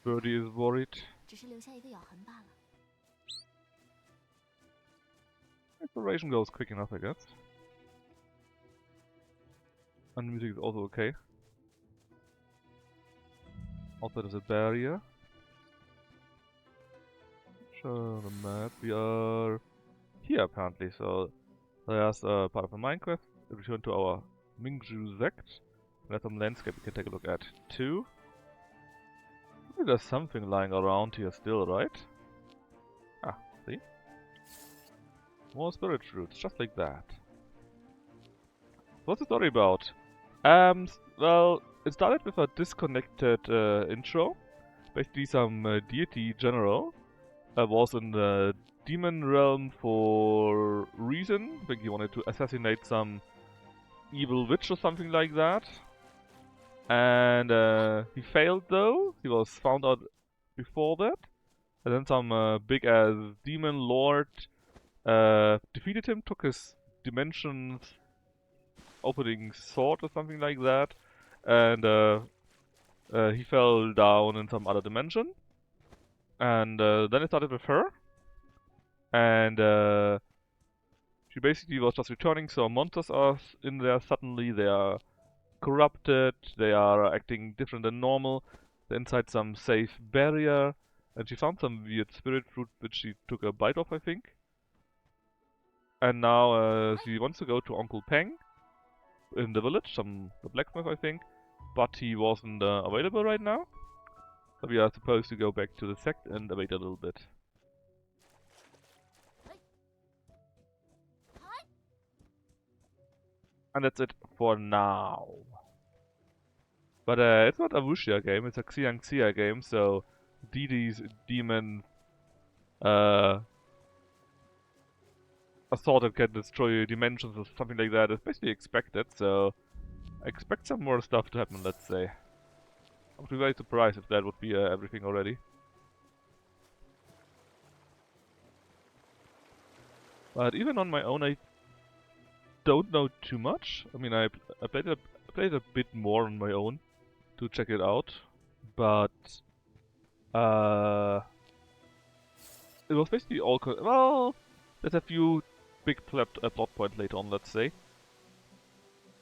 Birdie is worried. 只是留下一个咬痕罢了。 Exploration goes quick enough, I guess. And music is also okay. Also there's a barrier. Show the map. We are here apparently, so there's a part of a Minecraft. Return to our Mingju sect. There's some landscape we can take a look at too. Maybe there's something lying around here still, right? Ah, see? More spirit fruits, just like that. What's the story about? Well, it started with a disconnected intro. Basically, some deity general was in the demon realm for reason. I think he wanted to assassinate some evil witch or something like that. And he failed though. He was found out before that. And then some big ass demon lord defeated him, took his dimensions opening sword or something like that, and he fell down in some other dimension. And then it started with her, and she basically was just returning, so monsters are in there suddenly, they are corrupted, they are acting different than normal, they're inside some safe barrier, and she found some weird spirit fruit which she took a bite of, I think. And now she wants to go to Uncle Peng in the village, the blacksmith I think, but he wasn't available right now. So we are supposed to go back to the sect and wait a little bit. And that's it for now. But it's not a wuxia game, it's a xianxia game, so deities, demons, a sword that can destroy dimensions or something like that is basically expected, so I expect some more stuff to happen, let's say. I would be very surprised if that would be everything already. But even on my own, I don't know too much. I mean, I played a bit more on my own to check it out, but it was basically all well. There's a few big plot points later on, let's say.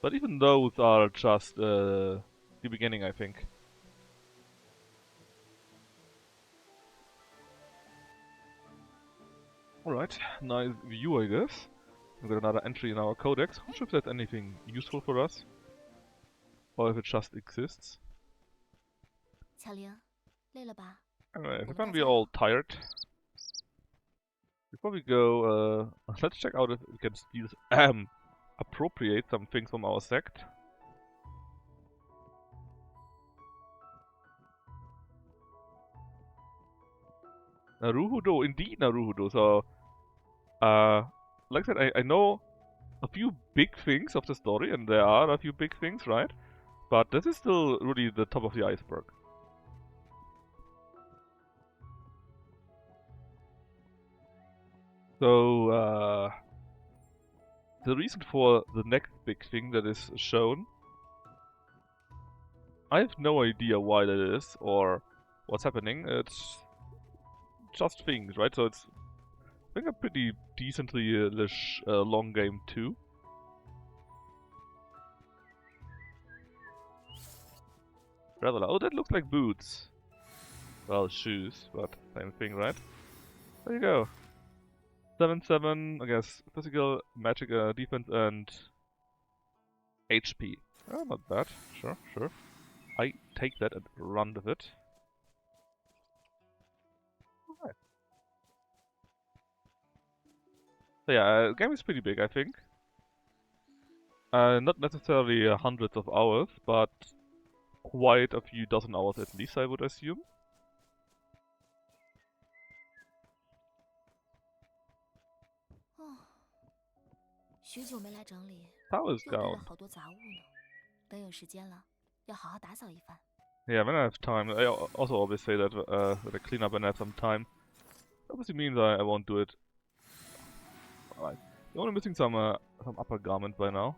But even those are just the beginning, I think. Alright, nice view, I guess. We've got another entry in our codex. Not sure if that's anything useful for us, or if it just exists. 巧玲，累了吧？ Anyway, I think we're all tired. Before we go, let's check out if we can steal, appropriate some things from our sect. Naruhodo, indeed Naruhodo. So, like I said, I know a few big things of the story, and there are a few big things, right? But this is still really the top of the iceberg. So, the reason for the next big thing that is shown, I have no idea why that is, or what's happening. It's just things, right? So it's, I think, a pretty decently long game too. Rather, oh, that looks like boots. Well, shoes, but same thing, right? There you go. 7/7, I guess, physical, magic, defense, and HP. Oh, not bad. Sure, sure. I take that and run with it. Alright. So yeah, the game is pretty big, I think. Not necessarily hundreds of hours, but quite a few dozen hours at least, I would assume. 许久没来整理， Power is 又堆了 down. 好多杂物呢。等有时间了，要好好打扫一番。 Yeah, when I have time. I also always say that I clean up when I have some time. Obviously means I won't do it. Alright. We're only missing some upper garment by now.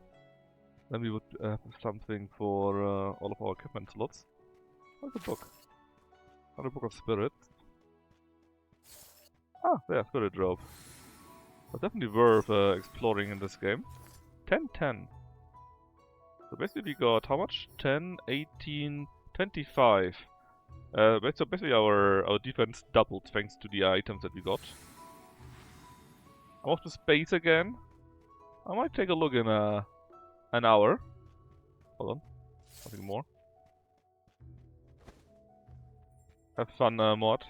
Then we would have something for all of our equipment slots. Where's the book? Oh, the Book of Spirits. Ah, there, Spirit Robe. But definitely worth exploring in this game. 10/10. So basically we got how much? 10, 18, 25. So basically our defense doubled thanks to the items that we got. I'm off to space again. I might take a look in an hour. Hold on. Nothing more. Have fun, mod.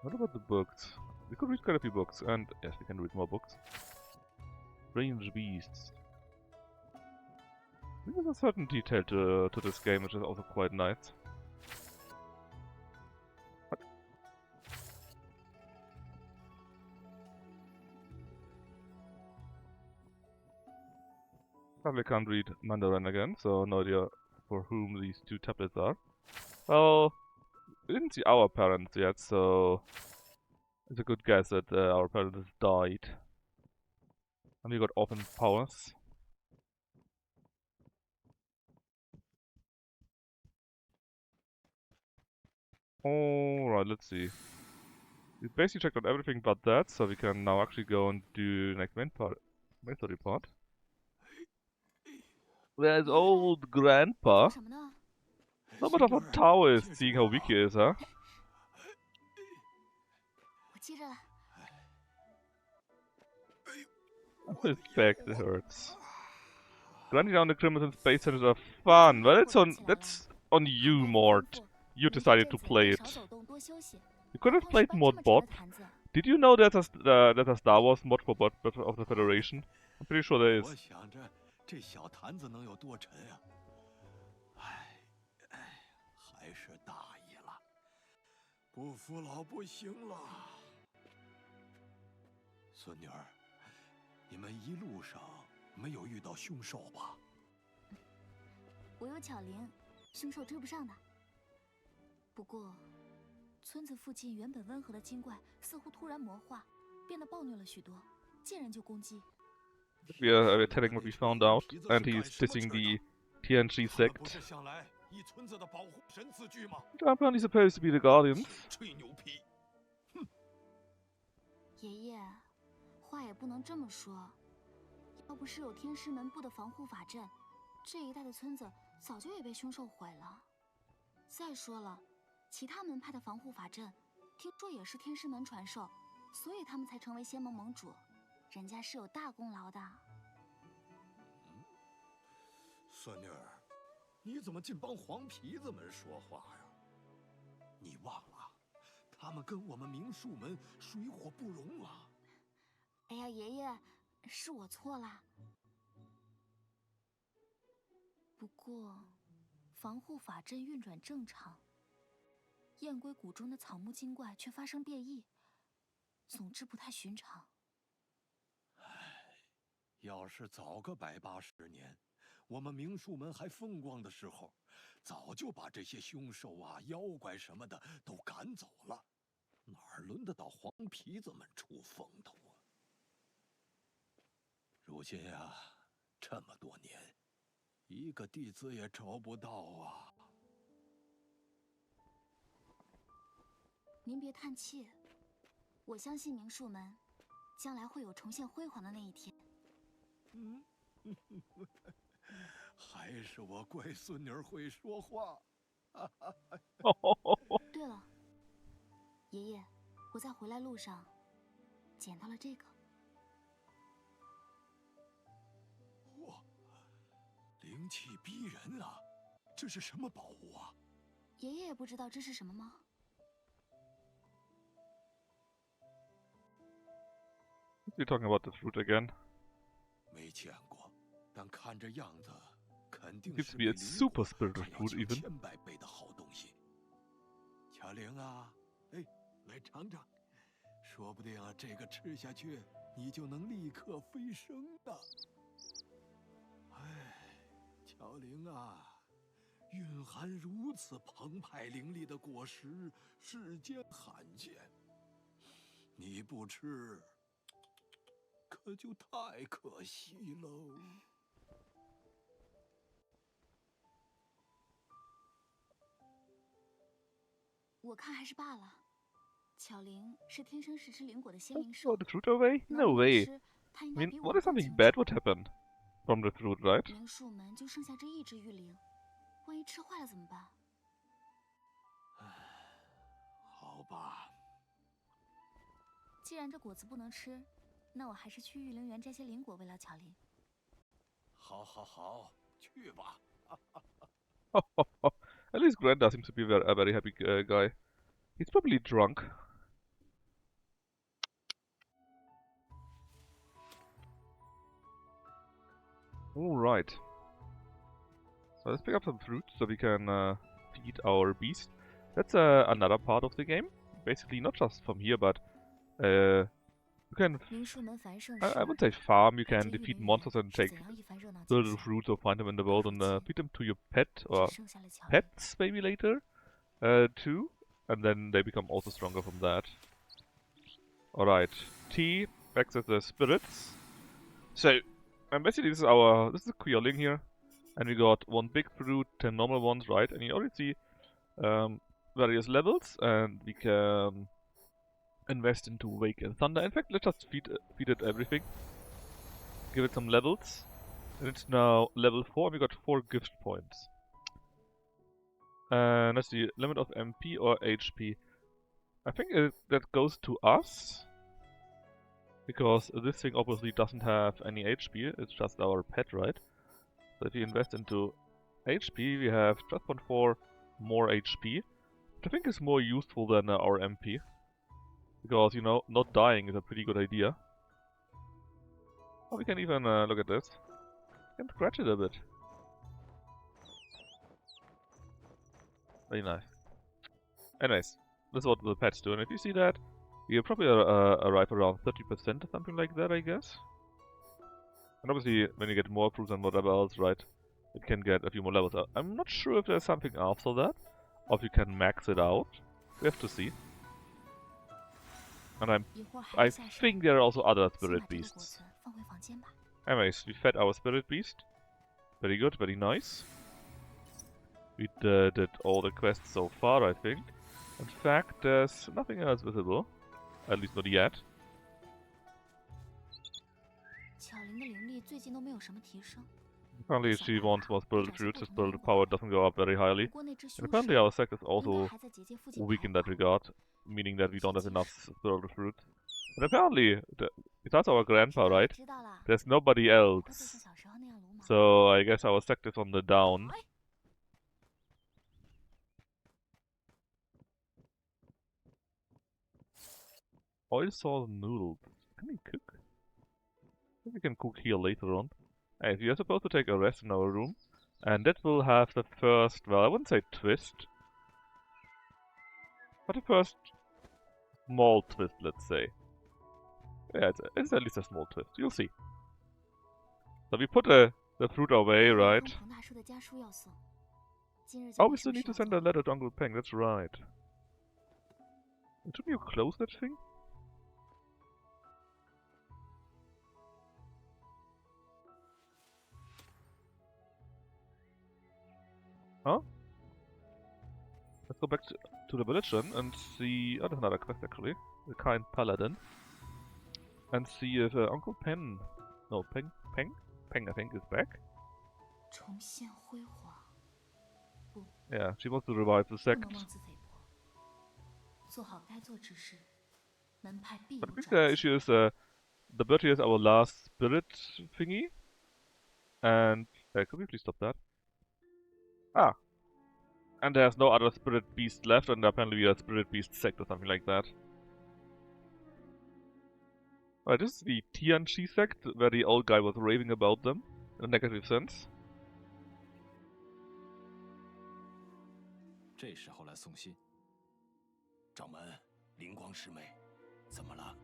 What about the books? We could read quite a few books, and yes, we can read more books. Strange beasts. There's a certain detail to this game, which is also quite nice. What? Probably can't read Mandarin again, so no idea for whom these two tablets are. Well, we didn't see our parents yet, so it's a good guess that our parents died. And we got orphan powers. Alright, let's see. We basically checked out everything but that, so we can now actually go and do the next main story part. There's old grandpa. 什么呢？ Not much of a Taoist, seeing how weak he is, huh? 我记着了。 His back hurts. Grinding down the Crimson Space Centers are fun. Well, that's on you, Mort. You decided to play it. You could have played mod bot. Did you know there's a Star Wars mod for bot of the Federation? I'm pretty sure there is. 我想着这小坛子能有多沉啊？还是大意了，不服老不行了。孙女儿，你们一路上没有遇到凶兽吧？我有巧灵，凶兽追不上的。不过，村子附近原本温和的精怪似乎突然魔化，变得暴虐了许多，见人就攻击。 We're telling what we found out, and he's dissing the TNG sect. 不是向来以村子的保护神自居吗？ Which are apparently supposed to be the Guardians. 吹牛皮！ 爷爷，话也不能这么说。要不是有天师门部的防护法阵，这一带的村子早就也被凶兽毁了。再说了，其他门派的防护法阵，听说也是天师门传授，所以他们才成为仙盟盟主。人家是有大功劳的。孙女儿，你怎么净帮黄皮子们说话呀？你忘了，他们跟我们明术门水火不容了。哎呀，爷爷，是我错了。不过，防护法阵运转正常，燕归谷中的草木精怪却发生变异，总之不太寻常。 要是早个180年，我们明术门还风光的时候，早就把这些凶兽啊、妖怪什么的都赶走了，哪儿轮得到黄皮子们出风头啊？如今呀，这么多年，一个弟子也找不到啊！您别叹气，我相信明术门将来会有重现辉煌的那一天。 还是我乖孙女会说话。对了，爷爷，我在回来路上捡到了这个。哇，灵气逼人啊！这是什么宝物啊？爷爷也不知道这是什么吗？ You're talking about the fruit again. 没见过，但看这样子，肯定 Seems 是 to 比 be a 灵 super 果 spiritual 还要 fruit 强 even. 千百倍的好东西。巧玲啊，哎，来尝尝，说不定啊，这个吃下去，你就能立刻飞升呢。哎，巧玲啊，蕴含如此澎湃凌厉的果实，世间罕见。你不吃，可就太可惜喽。我看还是罢了。巧玲是天生是吃灵果的仙灵 Throw 兽， the fruit away? 哪 No 里能 way. 吃，她应 I 该 mean, 比 what 我 if 更 something 清 bad 楚。 would happen from the fruit, right? 灵树们就剩下这一只玉灵，万一吃坏了怎么办？好吧。既然这果子不能吃，那我还是去玉灵园摘些灵果喂了巧玲。好，好，好，去吧。At least Granda seems to be a very happy guy. He's probably drunk. Alright. So let's pick up some fruits so we can feed our beast. That's another part of the game. Basically, not just from here, but you can, 灵树们繁盛 I 时， wouldn't say farm, you 这 can 玉 defeat 灵园 monsters and 是 take 怎样一番热闹 the 景 little 象？ fruits or find them in the world and feed them to your pet 只 or 剩下了巧玲。 pets maybe later too. And then they become also stronger from that. Alright, T access the spirits. So, and basically this is a Queerling here. And we got one big fruit, 10 normal ones, right? And you already see various levels, and we can invest into Wake and Thunder. In fact, let's just feed it everything. Give it some levels. And it's now level 4, we got 4 gift points. And let's see, limit of MP or HP. I think that goes to us. Because this thing obviously doesn't have any HP, it's just our pet, right? So if you invest into HP, we have just 1.4 more HP, which I think is more useful than our MP. Because, you know, not dying is a pretty good idea. Oh, we can even look at this. We can scratch it a bit. Very nice. Anyways, this is what the pets do, and if you see that, you probably arrive around 30% or something like that, I guess. And obviously, when you get more fruits and whatever else, right, it can get a few more levels. I'm not sure if there's something after that, or if you can max it out. We have to see. And 一会儿还 I 要下山， think there are also other 先 spirit 把这个果 beasts. 子放回房间吧。 Anyways, we fed our spirit beast. Very good, very nice. We did all the quests so far, I think. In fact, there's nothing else visible. At least not yet. 巧玲的灵力最近都没有什么提升， Apparently she wants more spiritual fruits, his spiritual power doesn't go up very 不 highly. 过那只 And 凶 apparently 兽 our sect is 应该 also 还在结界附近 weak 徘 in that 徊。 regard, meaning that we don't have enough spiritual fruits. And apparently, besides our grandpa, 知道了 right, 知道了， there's nobody 不会再 else. 像小时候那样鲁莽。 So I guess our sect is on the down. Oil sauce noodles. Can we cook? I think we can cook here later on. Hey, we are supposed to take a rest in our room. And that will have the first, well, I wouldn't say twist. But the first small twist, let's say. Yeah, it's at least a small twist. You'll see. So we put the fruit away, 还有 right? 丰庞大树的家书要送，今日就 Oh, 没 we 什 still 么 need 事 to 要 send 做 a letter to Uncle Peng, that's right. Shouldn't you close that thing? Huh? Let's go back to the village then and see... Oh, there's another quest actually. The kind paladin. And see if Uncle Pen... No, Peng? Peng, I think, is back. 重现辉煌，不， Yeah, she wants to revive the 不 sect. 能妄自菲薄，做好该做之事，门派必 But I 有 think 长 the 进。 issue is the Bertie is our last spirit thingy. And could we please stop that? Ah. And there's no other spirit beast left, and apparently we are spirit beast sect or something like that. Alright, this is the xianxia sect, where the old guy was raving about them, in a negative sense. 这时候来送信，掌门，灵光师妹，怎么了？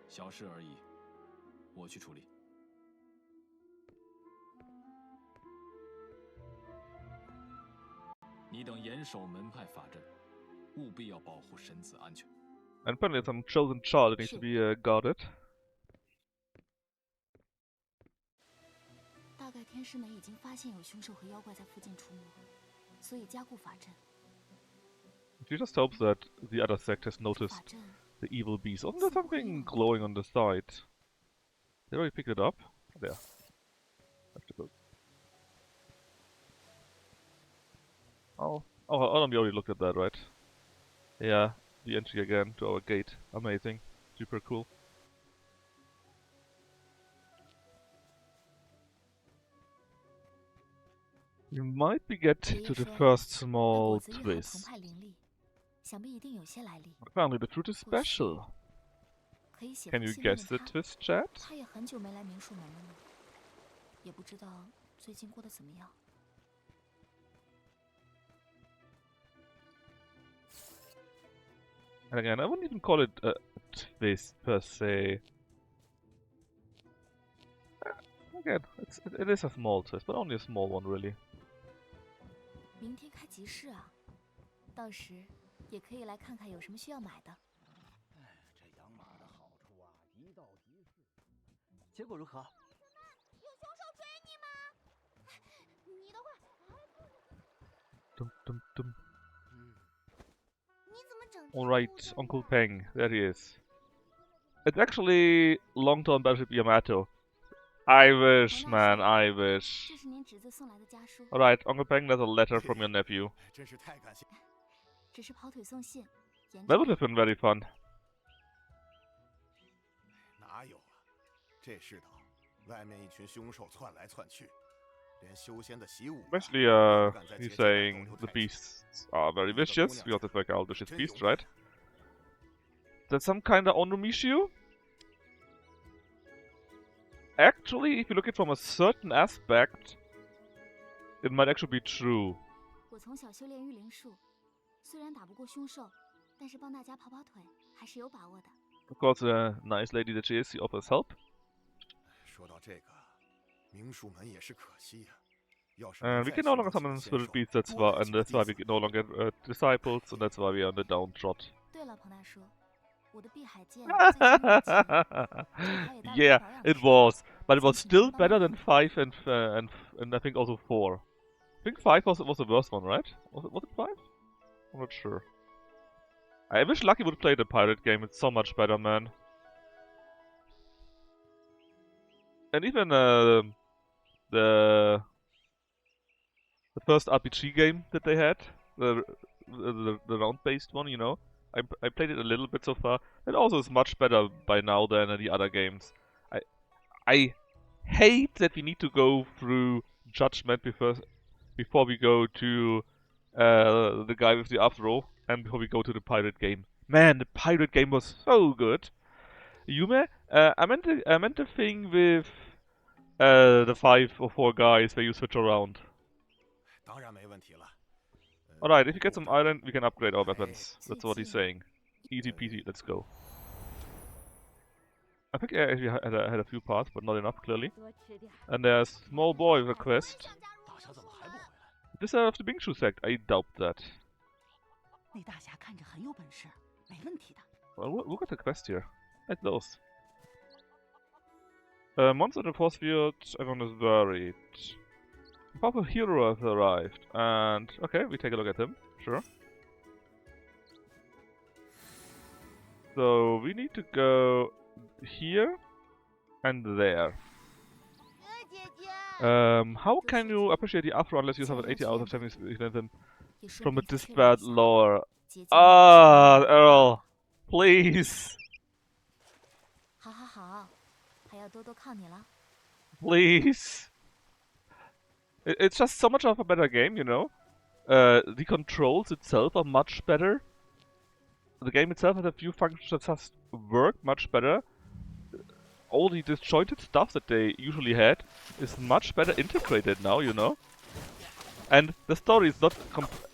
小事而已，我去处理。你等严守门派法阵，务必要保护神子安全。 And apparently some chosen child that needs to be guarded. 大概天师门已经发现有凶兽和妖怪在附近出没，所以加固法阵。 She just hopes that the other sect has 法 noticed 阵 the evil beast. Wasn't there something glowing on the side? Did I already pick it up? There. Have to go. Oh, we already looked at that, right? Yeah, the entry again to our gate. Amazing. Super cool. We might be get 爷 to 爷 the 说， first 那 small 果子玉还澎 twist. 湃凌厉，想必一定有些来历。 Apparently the fruit is 或许 special. 可以写 Can 封 you 信问 guess 问 the 他。 twist, chat? 他也很久没来明术门了呢，也不知道最近过得怎么样。 And again, I wouldn't even call it a twist per se. Again, it is a small twist, but only a small one, really. 明天开集市啊，到时也可以来看看有什么需要买的。这养马的好处啊，一到集市，结果如何？有凶手追你吗？你的话还不…… Dum, dum, dum. 你怎么整？ Alright, Uncle Peng, there he is. It's actually long-term battleship Yamato. I wish, man, I wish. 这是您侄子送来的家书。 Alright, Uncle Peng, there's a letter from your nephew. 真是太感谢。只是跑腿送信，严 That 重 would have been very fun. 哪有啊？这世道，外面一群凶兽窜来窜去，连修仙的习武。 Basically, he's saying the beasts are very vicious, because it's like all vicious beasts, right? That's some kind of onomishu? Actually, if you look at it from a certain aspect, it might actually be true. 我从小修炼御灵术，虽然打不过凶兽，但是帮大家跑跑腿还是有把握的。 Of course, a nice lady that she is, she offers help. 说到这个，明术门也是可惜呀。要是 And we can no longer summon spirit beasts, that's why, and that's why we can no longer get disciples, and that's why we are on the downtrot. 对了，彭大叔，我的碧海剑最近用了钱，正好也到了 Yeah, 保养 it 时。 was, but it was still better than 5 and I think also 4. I think 5 was the worst one, right? Was it 5? I'm not sure. I wish Lucky would play the pirate game. It's so much better, man. And even the first RPG game that they had, the round-based one, you know, I played it a little bit so far. It also is much better by now than the other games. I hate that we need to go through Judgment before we go to the guy with the afro and before we go to the pirate game. Man, the pirate game was so good. Yume, I meant the thing with the 5 or 4 guys where you switch around. 当然没问题了。 Alright, if you get some iron, we can upgrade our weapons. That's what he's saying. Easy peasy, let's go. I think I actually had a few parts, but not enough, clearly. 多吃点。 And there's small boy with a quest. 大侠怎么还不回来？ This of the Bingshu sect, I doubt that. 那大侠看着很有本事，没问题的。 Well, we got a quest here. Like those. Monster in the force field, everyone is buried. A powerful hero has arrived, and okay, we take a look at him, sure. So we need to go here and there. How can you appreciate the Afro unless you suffered 80 hours of Japanese them 也顺 from a 便去确认 disparate 一下 lore? 结晶 Ah, 是真的 Earl, please, 好好好，还要多多靠你了。 please. It's just so much of a better game, you know? The controls itself are much better. The game itself has a few functions that just work much better. All the disjointed stuff that they usually had is much better integrated now, you know? And the story is not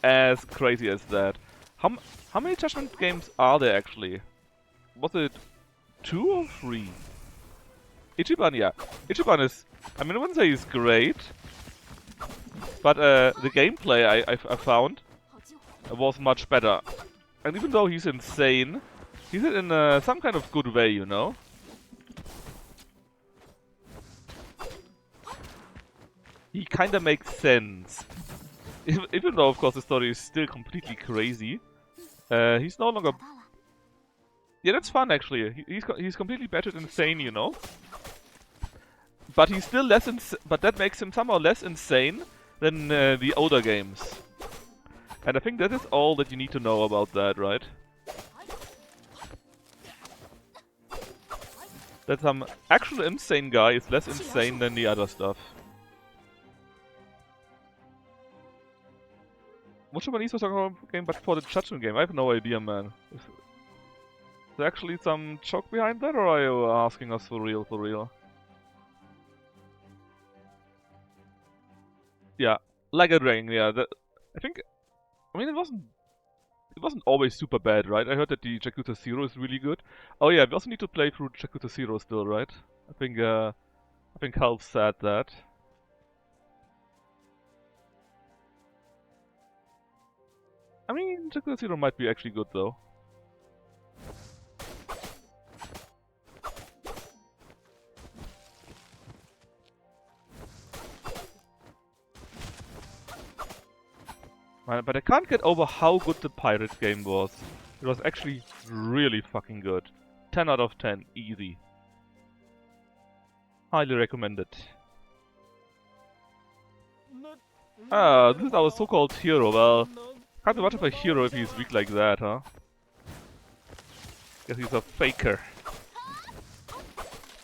as crazy as that. How many Judgment games are there actually? Was it 2 or 3? Ichiban, yeah. Ichiban is... I mean, I wouldn't say he's great. But the gameplay I found 好机会， was much better. And even though he's insane, he's in some kind of good way, you know? He kinda makes sense. Even though, of course, the story is still completely crazy. He's no 找 longer... 到了。 Yeah, that's fun, actually. He's completely batshit insane, you know? But he's still less but that makes him somehow less insane than the older games. And I think that is all that you need to know about that, right? That some actual insane guy is less insane than the other stuff. What Japanese was talking about game, but for the Judgment game? I have no idea, man. Is there actually some joke behind that, or are you asking us for real, for real? Yeah, like a dragon, yeah. I think... I mean, it wasn't always super bad, right? I heard that the Yakuza 0 is really good. Oh yeah, we also need to play through Yakuza 0 still, right? I think Half said that. I mean, Yakuza 0 might be actually good though. But I can't get over how good the pirate game was. It was actually really fucking good. 10 out of 10, easy. Highly recommended. Ah, this is our so-called hero. Well, can't be much of a hero if he's weak like that, huh? Guess he's a faker.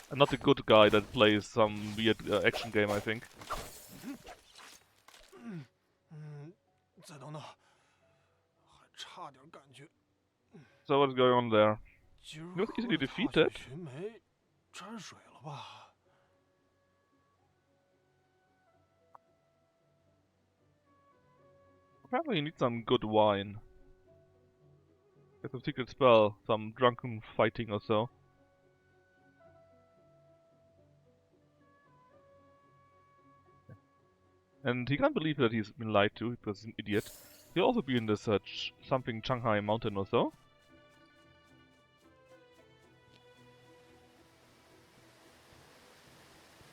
And not the good guy that plays some weird action game, I think. 再等等，还差点感觉。 So what's going on there? 今儿 He was 喝 easily 的踏 defeated. 雪寻梅沾水了吧？ Apparently you need some good wine. Get some secret spell, some drunken fighting or so. And he can't believe that he's been lied to because he's an idiot. He'll also be in this something Shanghai mountain or so.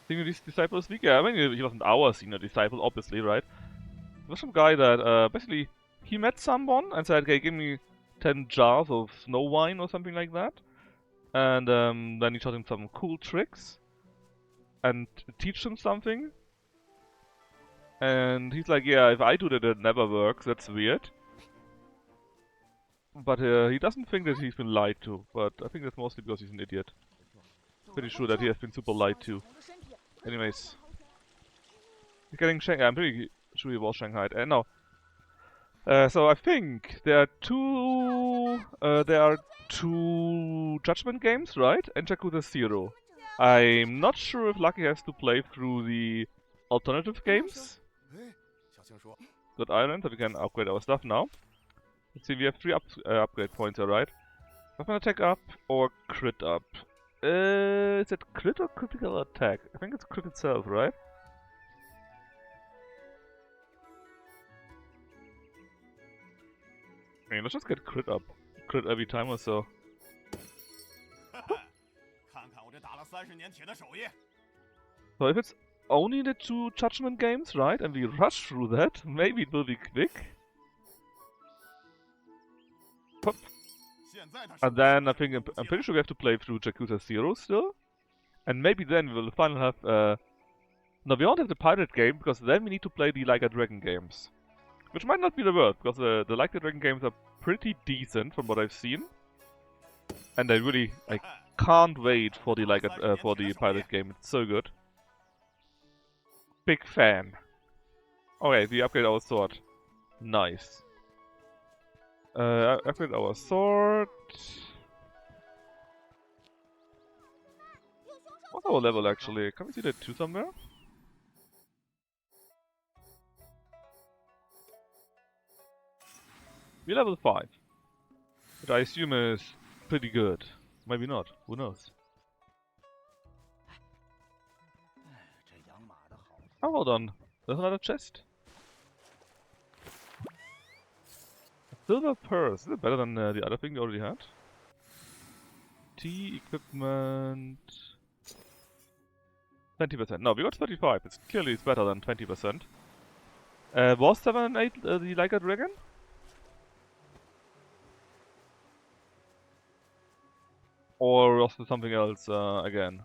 Senior disciple is weak? Yeah, I mean he wasn't our senior disciple, obviously, right? There was some guy that basically he met someone and said, "Okay, give me 10 jars of snow wine or something like that." And then he taught him some cool tricks and teach him something. And he's like, "Yeah, if I do that, it never works. That's weird." But he doesn't think that he's been lied to. But I think that's mostly because he's an idiot. Pretty sure that he has been super lied to. Anyways, he's getting Shanghai. I'm pretty sure he was Shanghai. No. So I think there are two Judgment games, right? And Yakuza 0. I'm not sure if Lucky has to play through the alternative games. 哎，小青说， Good Island, so we can upgrade our stuff now. Let's see, we have 3 upgrade points, alright. Weapon attack up or crit up? Is it crit or critical attack? I think it's crit itself, right? I mean, let's just get crit up. Crit every time or so. 看看我这打了30年铁的手艺。 So if it's only the 2 Judgment games, right, and we rush through that, maybe it will be quick. Pop. 现在他是 And then I think I'm pretty sure we have to play through Yakuza 0 still. And maybe then we will finally have No, we don't have the pirate game, because then we need to play the Like a Dragon games. Which might not be the worst, because the Like a Dragon games are pretty decent from what I've seen. And I can't wait for the for the pirate game. It's so good. Big fan. Okay, we upgrade our sword. Nice. Upgrade our sword. What's our level actually? Can we see that too somewhere? We're level 5. Which I assume is pretty good. Maybe not. Who knows? Oh, hold on. There's another chest. A silver purse. Is it better than the other thing we already had? Tea equipment. 20%. No, we got 35. It's clearly better than 20%. Was 7 and 8 the Like a Dragon? Or was there something else again?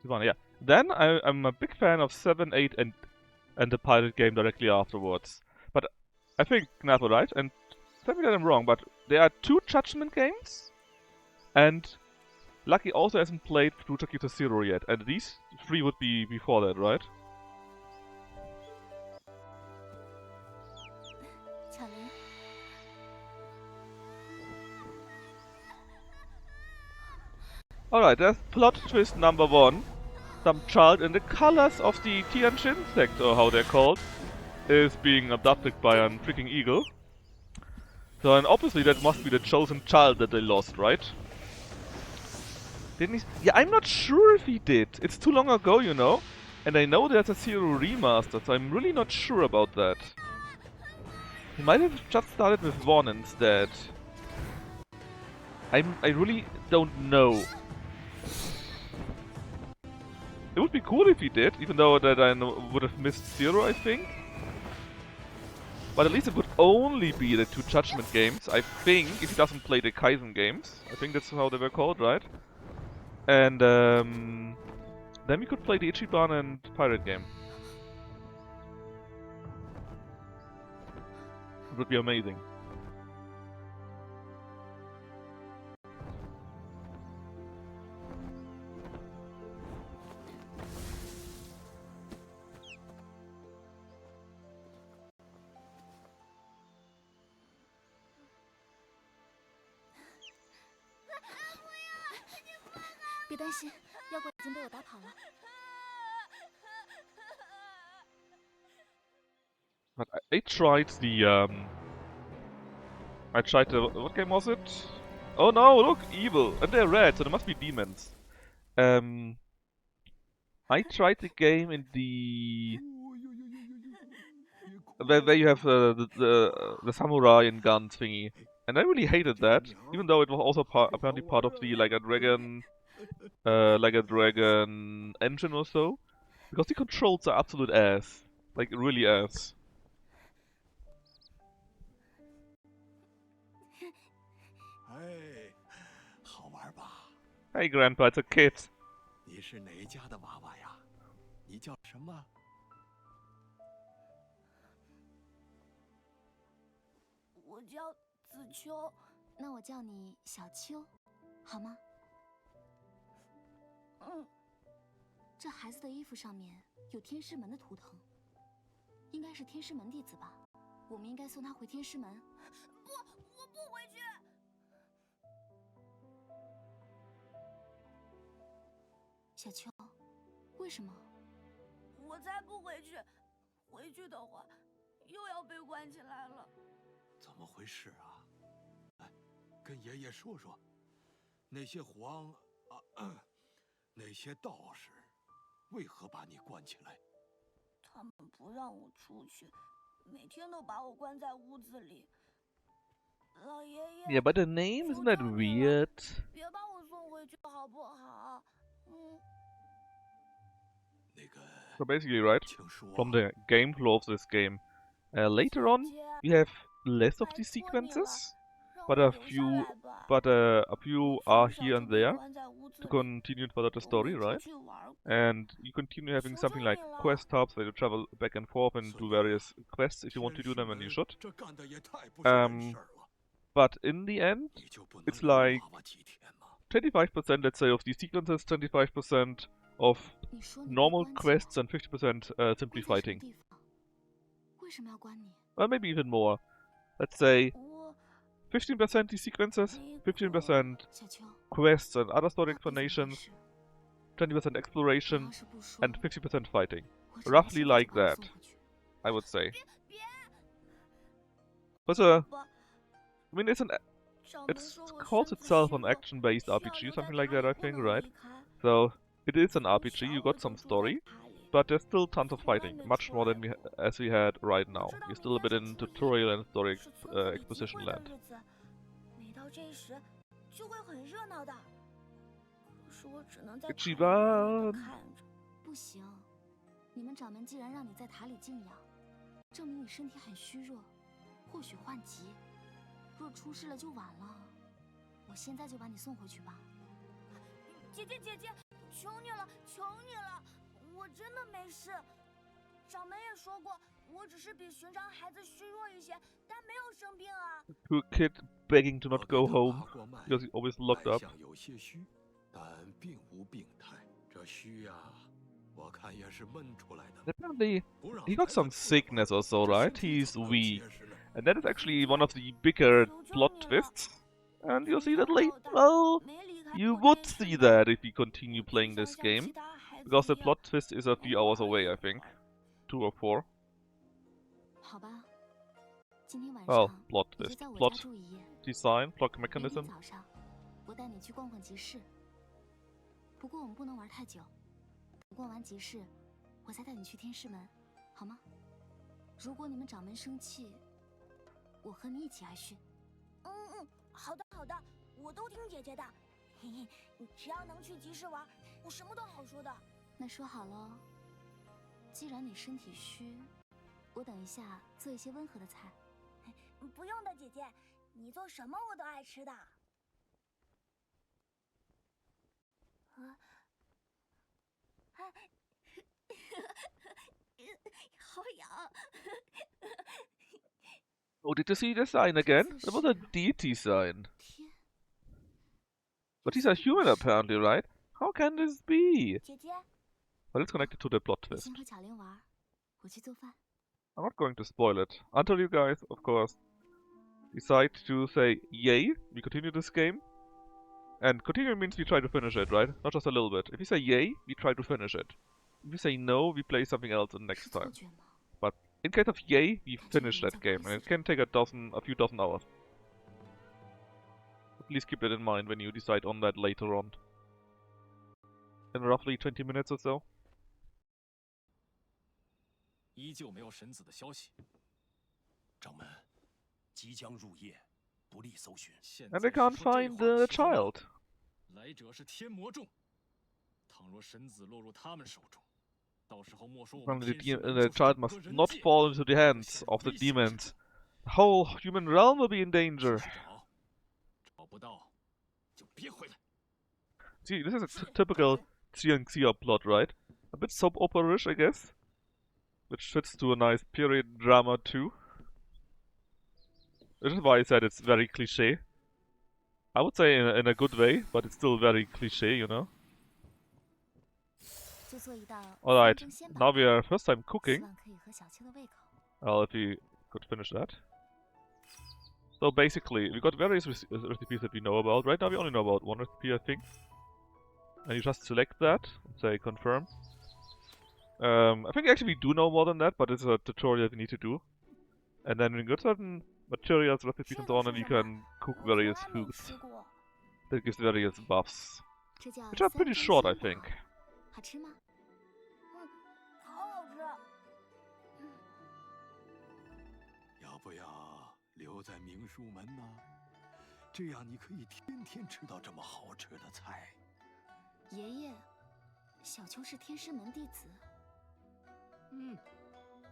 Yeah. Then I'm a big fan of 7, 8 and the pirate game directly afterwards. But I think Napo right, and tell me that I'm wrong, but there are 2 Judgment games, and Lucky also hasn't played through Yakuza 0 yet, and these 3 would be before that, right? Alright, there's plot twist number 1. Some child in the colors of the Tianjin sect, or how they're called, is being abducted by a freaking eagle. So, and obviously that must be the chosen child that they lost, right? Didn't he? Yeah, I'm not sure if he did. It's too long ago, you know? And I know there's a Zero remaster, so I'm really not sure about that. He might have just started with 1 instead. I really don't know. It would be cool if he did, even though that I would have missed 0, I think. But at least it would only be the 2 Judgment games, I think, if he doesn't play the Kaizen games. I think that's how they were called, right? And then we could play the Ichiban and Pirate game. It would be amazing. But I tried the what game was it? Oh no, look, evil! And they're red, so there must be demons. I tried the game in the where you have the samurai and guns thingy, and I really hated that, even though it was also apparently part of the Like a Dragon engine or so, because the controls are absolute ass, like really ass. Hey, Grandpa, it's a kid. 你是哪家的娃娃呀？你叫什么？我叫子秋，那我叫你小秋，好吗？嗯。这孩子的衣服上面有天师门的图腾，应该是天师门弟子吧？我们应该送他回天师门。不，我不回去。小秋，为什么？我才不回去，回去的话又要被关起来了。怎么回事啊？哎，跟爷爷说说，那些那些道士为何把你关起来？他们不让我出去，每天都把我关在屋子里。老爷爷。Yeah, but the name isn't that weird? 别把我送回去好不好？So basically, right, from the game flow of this game, later on we have less of these sequences, but a few are here and there to continue further the story, right? And you continue having something like quest hubs where you travel back and forth and do various quests if you want to do them, and you should. 这干的也太不是人 Um, 事儿了， but in the end, 你就不能 it's 给我 like 娃娃几天吗？ 25%, let's say, of these sequences, 25% of 你说你被 normal 关起来 quests, and 50% simply 关在什么 fighting. 地方？为什么要关你？ Or maybe even more. Let's say 我 15% these sequences, 15% 小秋， quests and other story 到底怎么回 explanations, 事？ 20% 你 exploration, 要是不说， and 50% fighting. 我只能 Roughly 现在就 like 把你 that, 送回去。 I would say. 别， But 爸， I mean, it's 掌门 it 说我 calls 身子 itself 虚 an 弱， action-based 需要 RPG, 留在 something like 塔 that, I 里不 think, 能 right? 离开。 So it is an 从 RPG. 小 You 我 got 就 some 住在 story, 塔里， but there's still tons of 从来 fighting, 没 much 出 more 来 than 过。 as we had right 我 now. 知道 You're 明 still a 天 bit 是 in 初一， tutorial and story 是村子里集 exposition 会的 land. 日子，每到这时就会很热闹的。可是我只能在塔里远远地看着。不行，你们掌门既然让你在塔里静养，证明你身体很虚弱，或许患疾。若出事了就晚了。我现在就把你送回去吧。姐姐，求你了，求你了，我真的没事。掌门也说过，我只是比寻常孩子虚弱一些，但没有生病啊。 To a kid begging to 我 not 给 go 他 home 把过脉， because he's always locked 脉 up. 象有些虚，但并无病态。这虚呀，我看也是闷出来的。 Apparently, 不让 he got 孩子 some 出来 sickness or so, 这 right? 身体 He's 怎么能 weak. 结实呢？ And that is actually one of the bigger 求求 plot 你了， twists. And you'll 从 see 小 that later. 到大 Well, 没离开 you 过 would 天使 see 们。 that if you 我 continue 只 playing 想 this 像 game, 其他孩子 because the 一样 plot twist is a 能 few 玩 hours away, 一 I 会 think. 儿。 2 or 4. 好吧，今天晚 Well, 上 plot 你就 twist. 在我 Plot 家住一夜。 design, plot 明天 mechanism. 早上，我带你去逛逛集市。不过我们不能玩太久，等逛完集市，我再带你去天师门，好吗？如果你们掌门生气，我和你一起挨训。好的，我都听姐姐的。嘿嘿，只要能去集市玩，我什么都好说的。那说好喽，既然你身体虚，我等一下做一些温和的菜。不用的，姐姐，你做什么我都爱吃的。好痒。 Oh, did you see the sign again? That was a deity sign. 天， But he's a human apparently, right? How can this be? 姐姐， Well, it's connected to the plot 你 twist. 先和巧玲玩，我去做饭。 I'm not going to spoil it. Until you guys, of course, decide to say, yay, we continue this game. And continue means we try to finish it, right? Not just a little bit. If you say yay, we try to finish it. If you say no, we play something else the 是 next 错 time. 觉吗？ In case of yay, we finish that game, and it can take a few dozen hours. So please keep that in mind when you decide on that later on. In roughly 20 minutes or so. 依旧没有神子的消息。掌门，即将入夜，不利搜寻。现 And 在 they 是 can't 说这 find 话的 the 时候吗 child. 来者是天魔众，倘若神子落入他们手中，到时候莫说我们 Apparently 天使门 the 就是 child 整 must 个人 not 界 fall into the 都会 hands 陷入 of the 危险之 demons. 中。 The whole human realm will be in 继 danger. 续找，找不到就别回来。 See, this is a typical xianxia plot, right? A bit soap opera-ish, I guess. Which fits to a nice period drama too. Which is why I said it's very cliche. I would say in a good way, but it's still very cliche, you know? 就做一道 Alright, 三蒸鲜宝 now 吧 we are first time 希 cooking. 望可以合小秋的胃口。 Well, if we could finish that. So basically, we got various recipes that we know about. Right now we only know about one recipe, I think. And you just select that and say confirm. I think actually we do know more than that, but it's a tutorial we need to do. And then we got certain materials, recipes and so on, and you can cook 我从 various 来没 foods 吃过， that gives various buffs. 这叫 Which are 三 pretty 蒸 short, I 鲜 think. 宝，好吃吗？好好吃。要不要留在明书门呢？这样你可以天天吃到这么好吃的菜。爷爷，小秋是天师门弟子。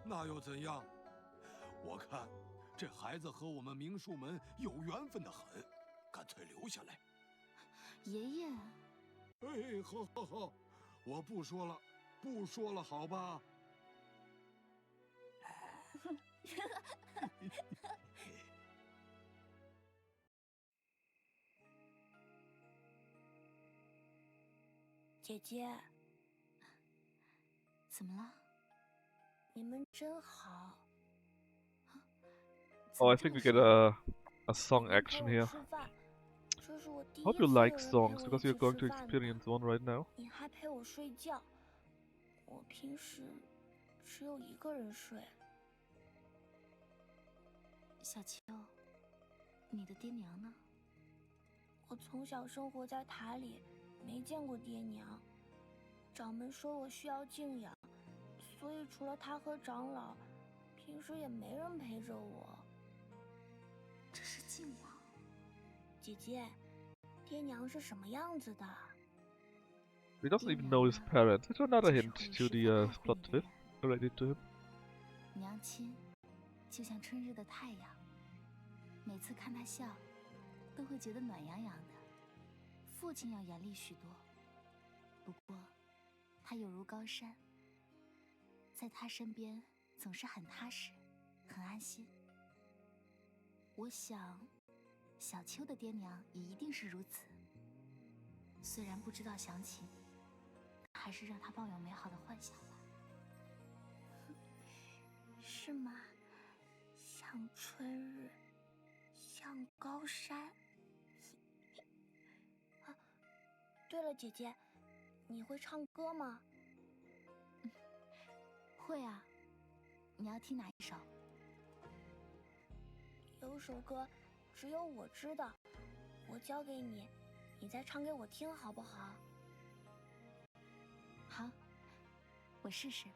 那又怎样？我看这孩子和我们明术门有缘分的很，干脆留下来。爷爷，哎，好，我不说了，好吧？姐姐，怎么了？你们真好。Oh, I think we get a song action here. 吃饭，这是我第一 Hope 次 you 有 like 人陪 songs 我 because 一起 you're going 吃 to 饭的。 experience one right now. 你还陪我睡觉，我平时只有一个人睡。小秋，你的爹娘呢？我从小生活在塔里，没见过爹娘。掌门说我需要静养，所以除了他和长老，平时也没人陪着我。这是敬仰。姐姐，爹娘是什么样子的？ He doesn't even know his parents. It's another hint to the plot twist related to him. 娘亲就像春日的太阳，每次看他笑，都会觉得暖洋洋的。父亲要严厉许多，不过他有如高山，在他身边总是很踏实，很安心。我想，小秋的爹娘也一定是如此。虽然不知道详情，还是让他抱有美好的幻想吧。是吗？像春日，像高山。啊，对了，姐姐，你会唱歌吗？会啊。你要听哪一首？有首歌只有我知道，我教给你，你再唱给我听好不好？好，我试试。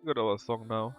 We got our song now.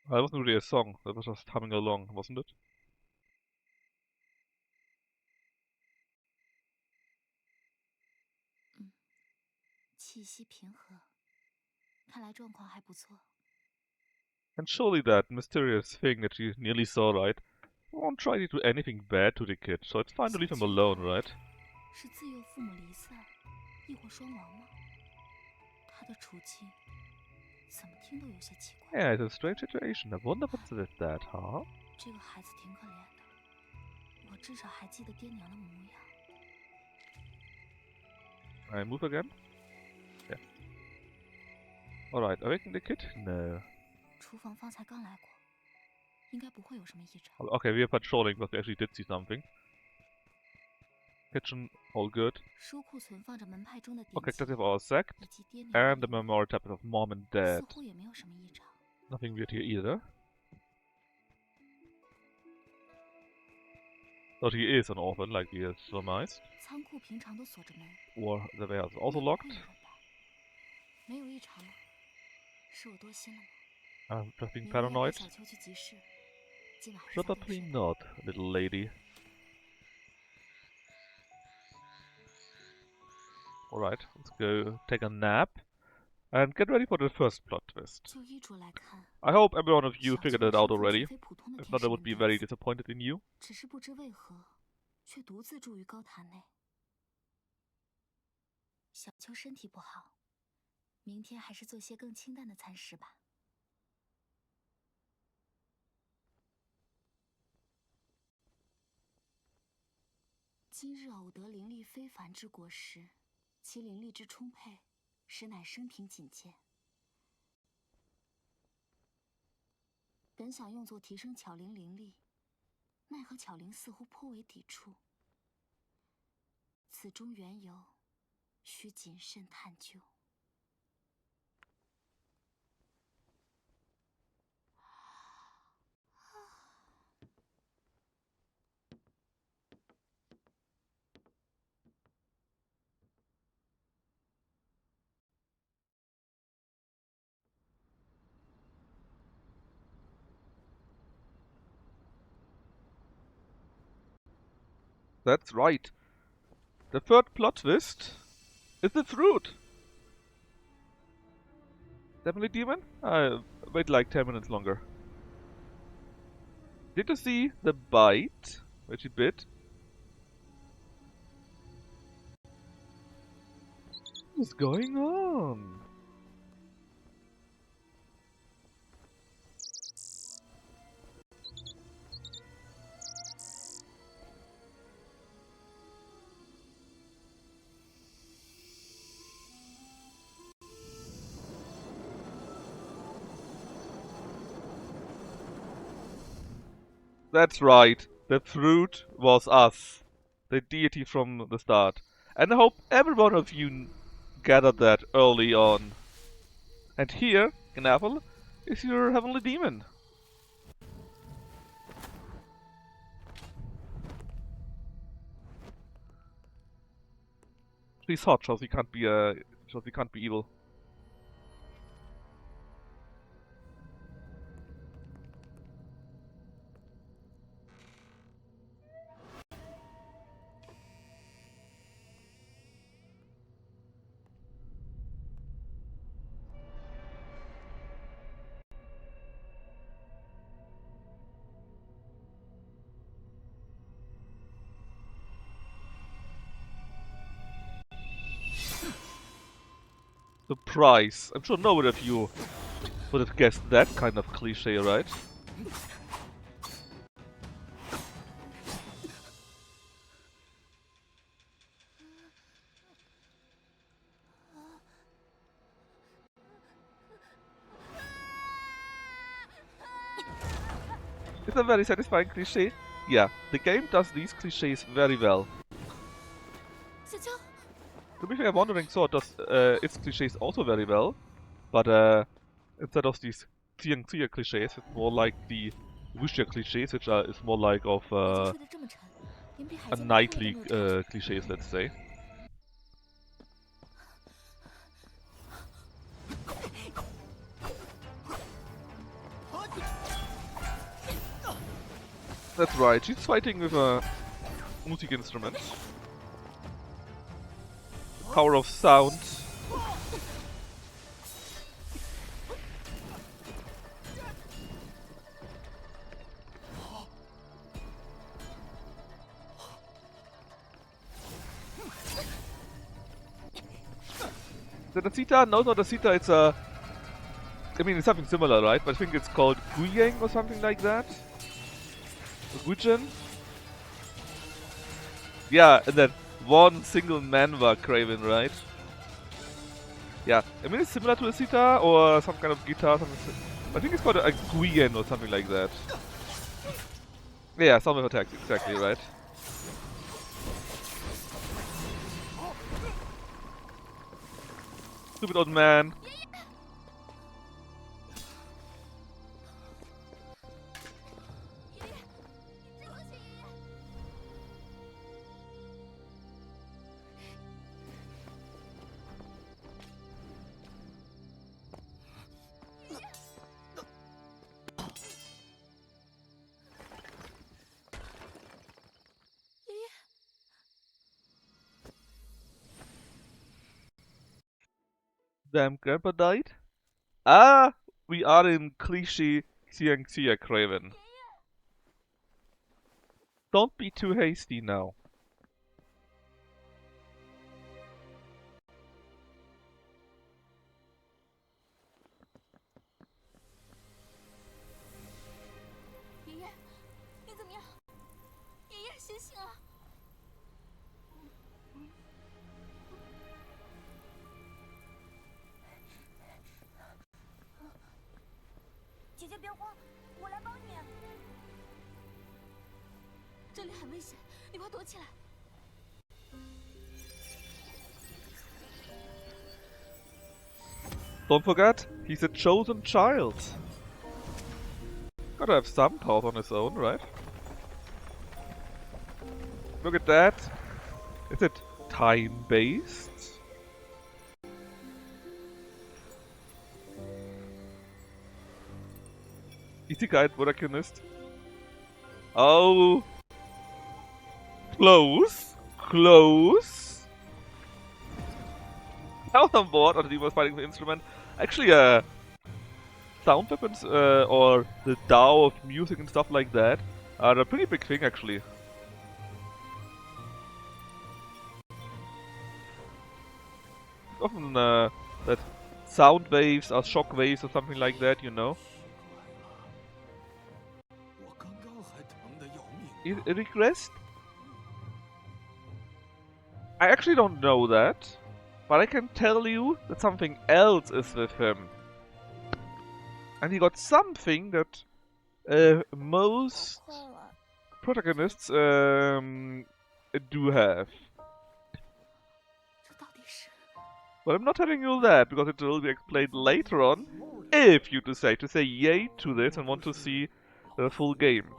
That wasn't really a song, that was just humming along, wasn't it? 气息平和，看来状况还不错。 And surely that mysterious thing that you nearly saw, right, won't try to do anything bad to the kid, so it's fine to leave him alone, right? 是自幼父母离散，亦或双亡吗？他的处境怎么听都有些奇怪。 Yeah, it's a strange situation. I wonder what's with that, huh? 这个孩子挺可怜的，我至少还记得爹娘的模样。 I move again? Yeah. Alright, awaken the kid? No. 厨房方才刚来过，应该不会有什么异常。 Okay, we are patrolling, but we actually did see something. Kitchen, all good. 书库存放着门派中的典 Okay, 籍 that's our sect. 以及爹娘 And 的 the memorial tablet of mom and dad. 似乎也没有什么异常。 Nothing weird here either. But he is an orphan, like we had surmised. 仓库平常都锁着门， Or the warehouse is also 应该不 locked. 会有人吧？没有异常吗？是我多心了吗？ I'm just being 明夜带 paranoid. 小秋去集市，今晚还是在对 Probably 视。 not, little lady. Alright, let's go take a nap. And get ready for the first plot twist. 就衣着来看， I hope every one of you 小 figured 秋 it 的 out 身份 already. 绝非普通的 If 天 not, 使 I would 门 be very 弟子， disappointed in you. 只是不知为何，却独自住于高坛内。小秋身体不好，明天还是做些更清淡的餐食吧。今日偶得灵力非凡之果实，其灵力之充沛，实乃生平仅见。本想用作提升巧灵灵力，奈何巧灵似乎颇为抵触。此中缘由，需谨慎探究。That's right. The third plot twist is the fruit. Definitely demon? Wait like 10 minutes longer. Did you see the bite which he bit? What's going on? That's right, the fruit was us, the deity from the start. And I hope every one of you gathered that early on. And here, Gnapple, is your heavenly demon. She's hot, so she can't be evil. Surprise! I'm sure nobody of you would have guessed that kind of cliche, right? It's a very satisfying cliche. Yeah, the game does these cliches very well. 小娇， To be fair, Wandering Sword does its cliches also very well, but instead of these xianxia cliches, it's more like the wuxia cliches, which is more like of 已经睡得这么沉，连比海 a 鲜的特 knightly 都没有跳上。 cliches, let's say. That's right, she's fighting with a music instrument. The power of sound. The Sita? No, not the Sita, it's a... I mean, it's something similar, right? But I think it's called Guyang or something like that? Gujin? Yeah, and that one single manwa Craven, right? Yeah, I mean it's similar to a sitar or some kind of guitar, something. I think it's called a guyen or something like that. Yeah, some of attacks, exactly, right? Stupid old man. Damn, Grandpa died? Ah, we are in cliche xianxia Craven. Don't be too hasty now. Don't forget, he's a chosen child. Gotta have some power on his own, right? Look at that. Is it time-based? Easy guide, protagonist. Oh! Close! Close! Now on board, or he was fighting the instrument. Actually, sound weapons, or the DAO of music and stuff like that, are a pretty big thing, actually. Often, that sound waves are shock waves or something like that, you know. A request? I actually don't know that, but I can tell you that something else is with him. And he got something that most protagonists do have. But I'm not telling you that, because it will be explained later on, if you decide to say yay to this and want to see the full game.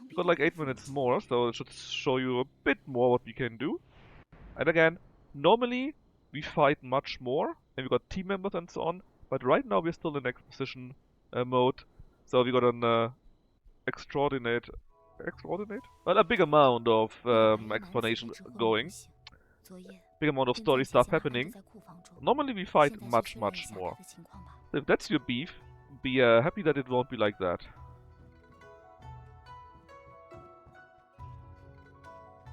We've got like 8 minutes more, so it should show you a bit more what we can do. And again, normally we fight much more, and we got team members and so on, but right now we're still in exposition mode, so we got an extraordinate? Well, a big amount of explanation going. Big amount of story stuff happening. Normally we fight much more. So if that's your beef, be happy that it won't be like that.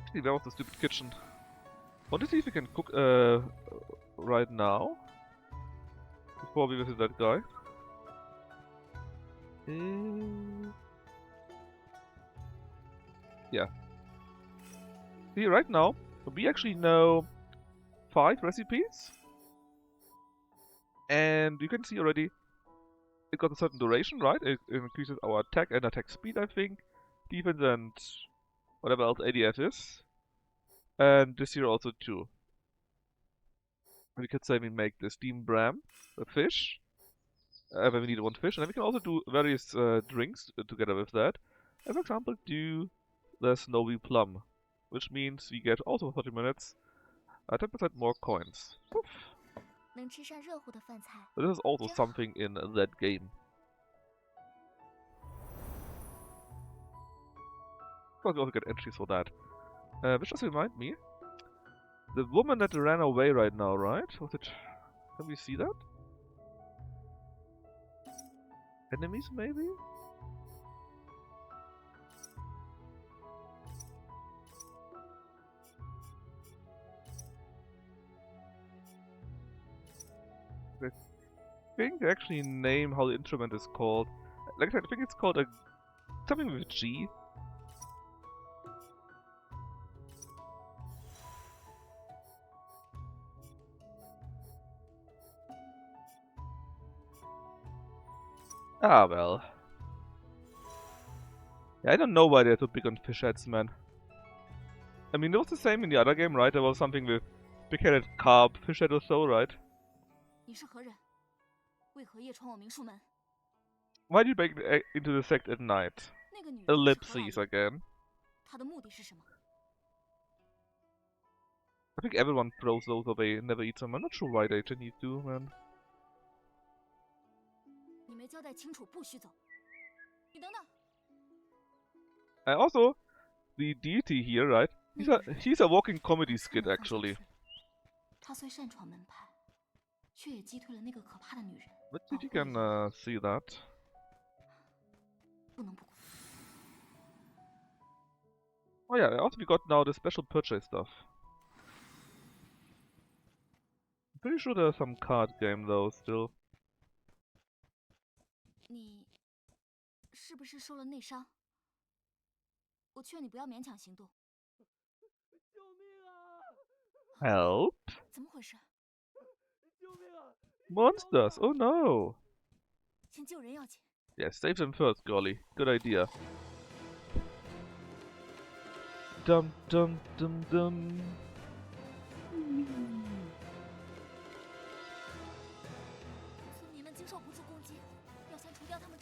Actually, that was the stupid kitchen. Want to see if we can cook right now? Before we visit that guy. Yeah. See, right now, we actually know 5 recipes. And you can see already, it got a certain duration, right? It increases our attack and attack speed, I think. Defense and whatever else ADS is. And this here also too. We could say we make the steamed bram, a fish. When we need 1 fish. And then we can also do various drinks together with that. And for example, do the snowy plum. Which means we get also 30 minutes, 10% more coins. Oof. So this is also something in that game. Of course, we also get entries for that. Which does remind me, the woman that ran away right now, right? Was it? Can we see that? Enemies, maybe? I think they actually name how the instrument is called. Like I said, I think it's called a something with G. Ah well. Yeah, I don't know why they're so big on fish heads, man. I mean, it was the same in the other game, right? There was something with big-headed carp, fish head or so, right? Why do you break into the sect at night? Ellipses again. I think everyone throws those away and never eats them. I'm not sure why they need to, man. And also, the deity here, right? He's a walking comedy skit, actually. But you can see that. Oh yeah, also we got now the special purchase stuff. I'm pretty sure there's some card game though, still. Help? Monsters! Oh no! Yeah, save them first, golly. Good idea. Dum dum dum dum.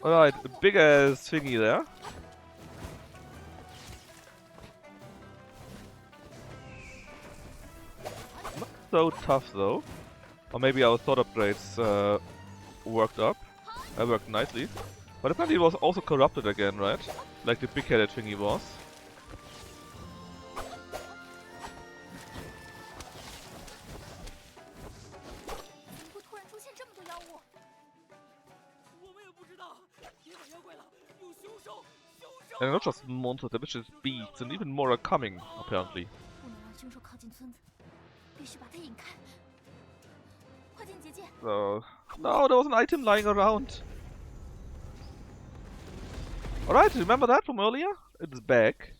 Alright, a big ass thingy there. Not so tough though. Or maybe our thought upgrades worked nicely. But apparently it was also corrupted again, right? Like the big-headed thingy was. And not just monsters, they're just beasts, and even more are coming, apparently. So... No, there was an item lying around! Alright, remember that from earlier? It's back.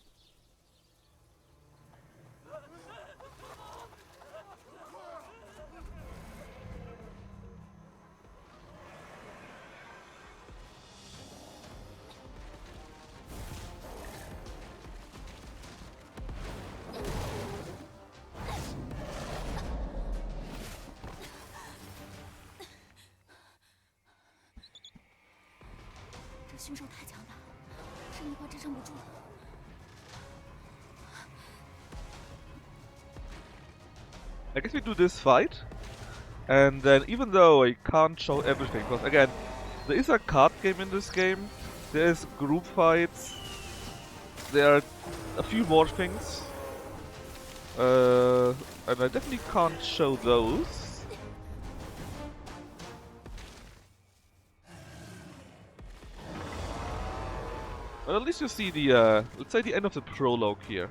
I guess we do this fight, and then even though I can't show everything, because again, there is a card game in this game, there is group fights, there are a few more things, and I definitely can't show those. But at least you see the, let's say the end of the prologue here.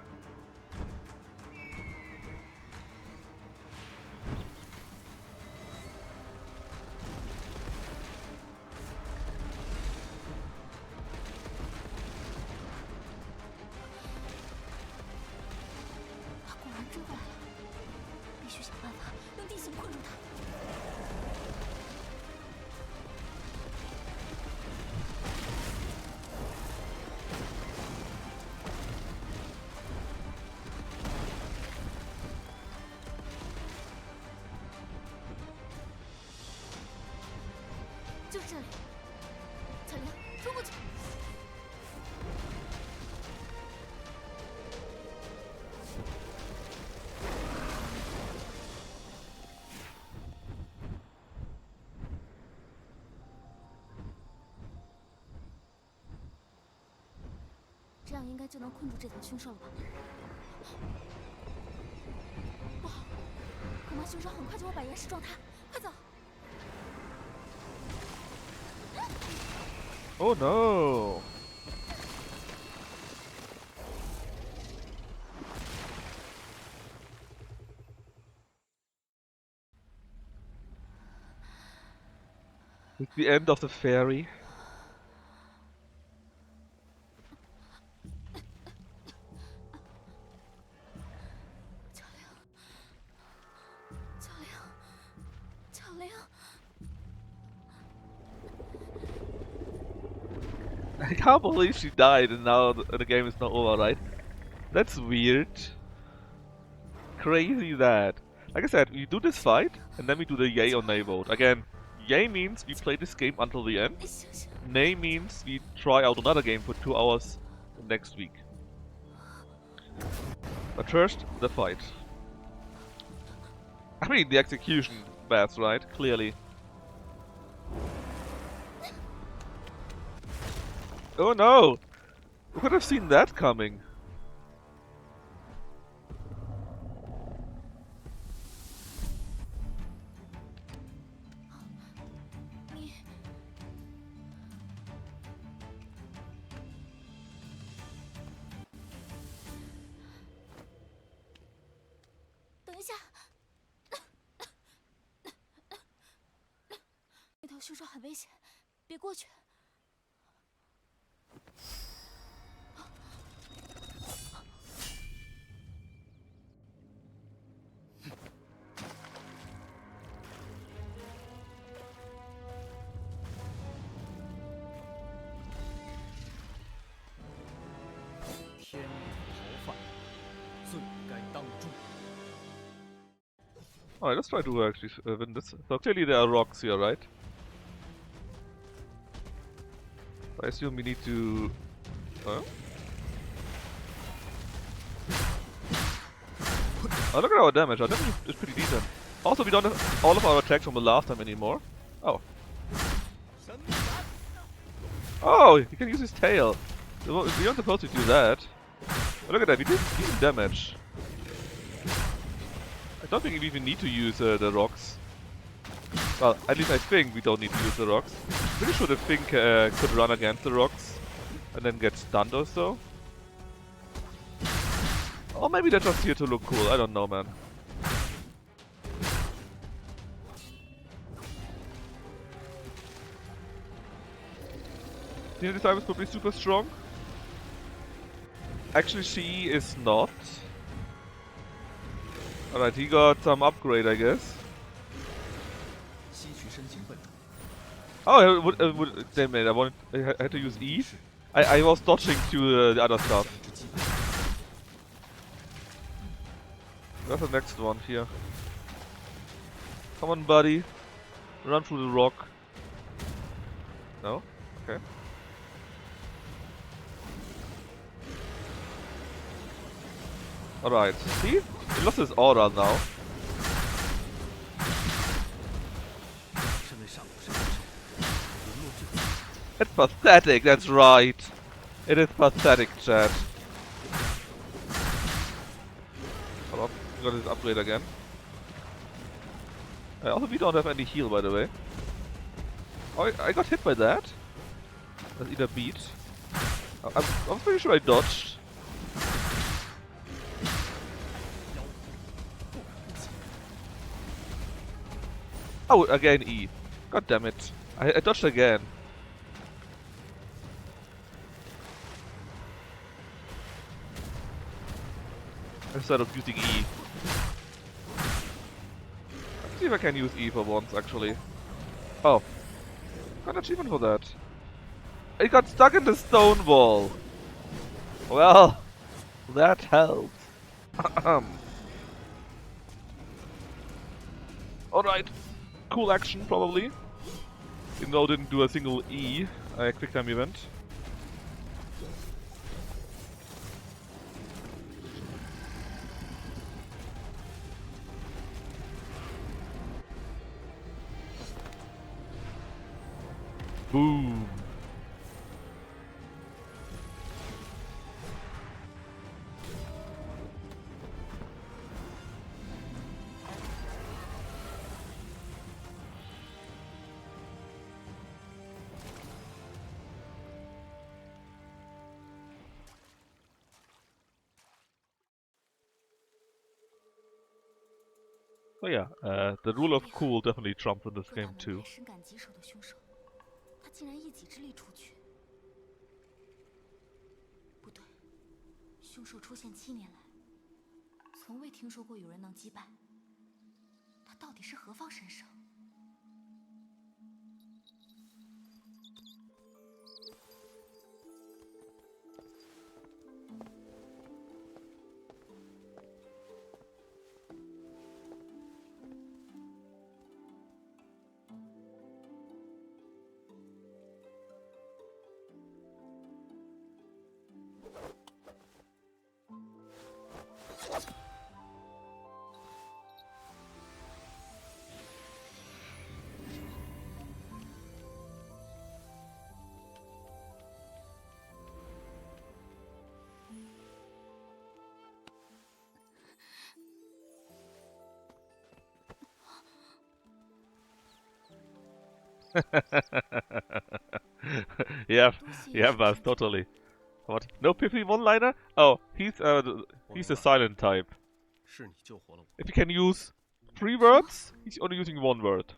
Oh no! It's the end of the ferry. I can't believe she died and now the game is not over, right? That's weird. Crazy that. Like I said, we do this fight and then we do the yay or nay vote. Again, yay means we play this game until the end. Nay means we try out another game for 2 hours next week. But first, the fight. I mean, the execution baths, right? Clearly. Oh no! Who could have seen that coming? Alright, let's try to actually win this. So clearly there are rocks here, right? I assume we need to... Huh? Oh, look at our damage. Our damage is pretty decent. Also, we don't have all of our attacks from the last time anymore. Oh. Oh, he can use his tail. We aren't supposed to do that. Oh, look at that, we did decent damage. I don't think we even need to use the rocks. Well, at least I think we don't need to use the rocks. Pretty sure the thing could run against the rocks and then get stunned or so. Or maybe they're just here to look cool, I don't know, man. The Disciple is probably super strong. Actually, she is not. Alright, he got some upgrade, I guess. Oh, damn it, I had to use E. I was dodging to the other stuff. Where's the next one here? Come on, buddy. Run through the rock. No? Okay. Alright, see? He lost his aura now. It's pathetic, that's right. It is pathetic, chat. Hold on, we got his upgrade again. Also, we don't have any heal, by the way. Oh, I got hit by that. That's either beat. I'm pretty sure I dodged. Oh, again E. God damn it. I dodged again. Instead of using E. Let's see if I can use E for once, actually. Oh. Got an achievement for that. It got stuck in the stone wall. Well, that helped. Alright. Cool action, probably. Even though I didn't do a single E, quick time event. Boom. So yeah, the rule of cool definitely trumps in this game too. 深感棘手的凶手，他竟然一己之力出去。不对，凶手出现7年来，从未听说过有人能击败。他到底是何方神圣？ yeah, Buzz, totally. What? No pithy one-liner? Oh, he's the silent type. If he can use 3 words, he's only using 1 word.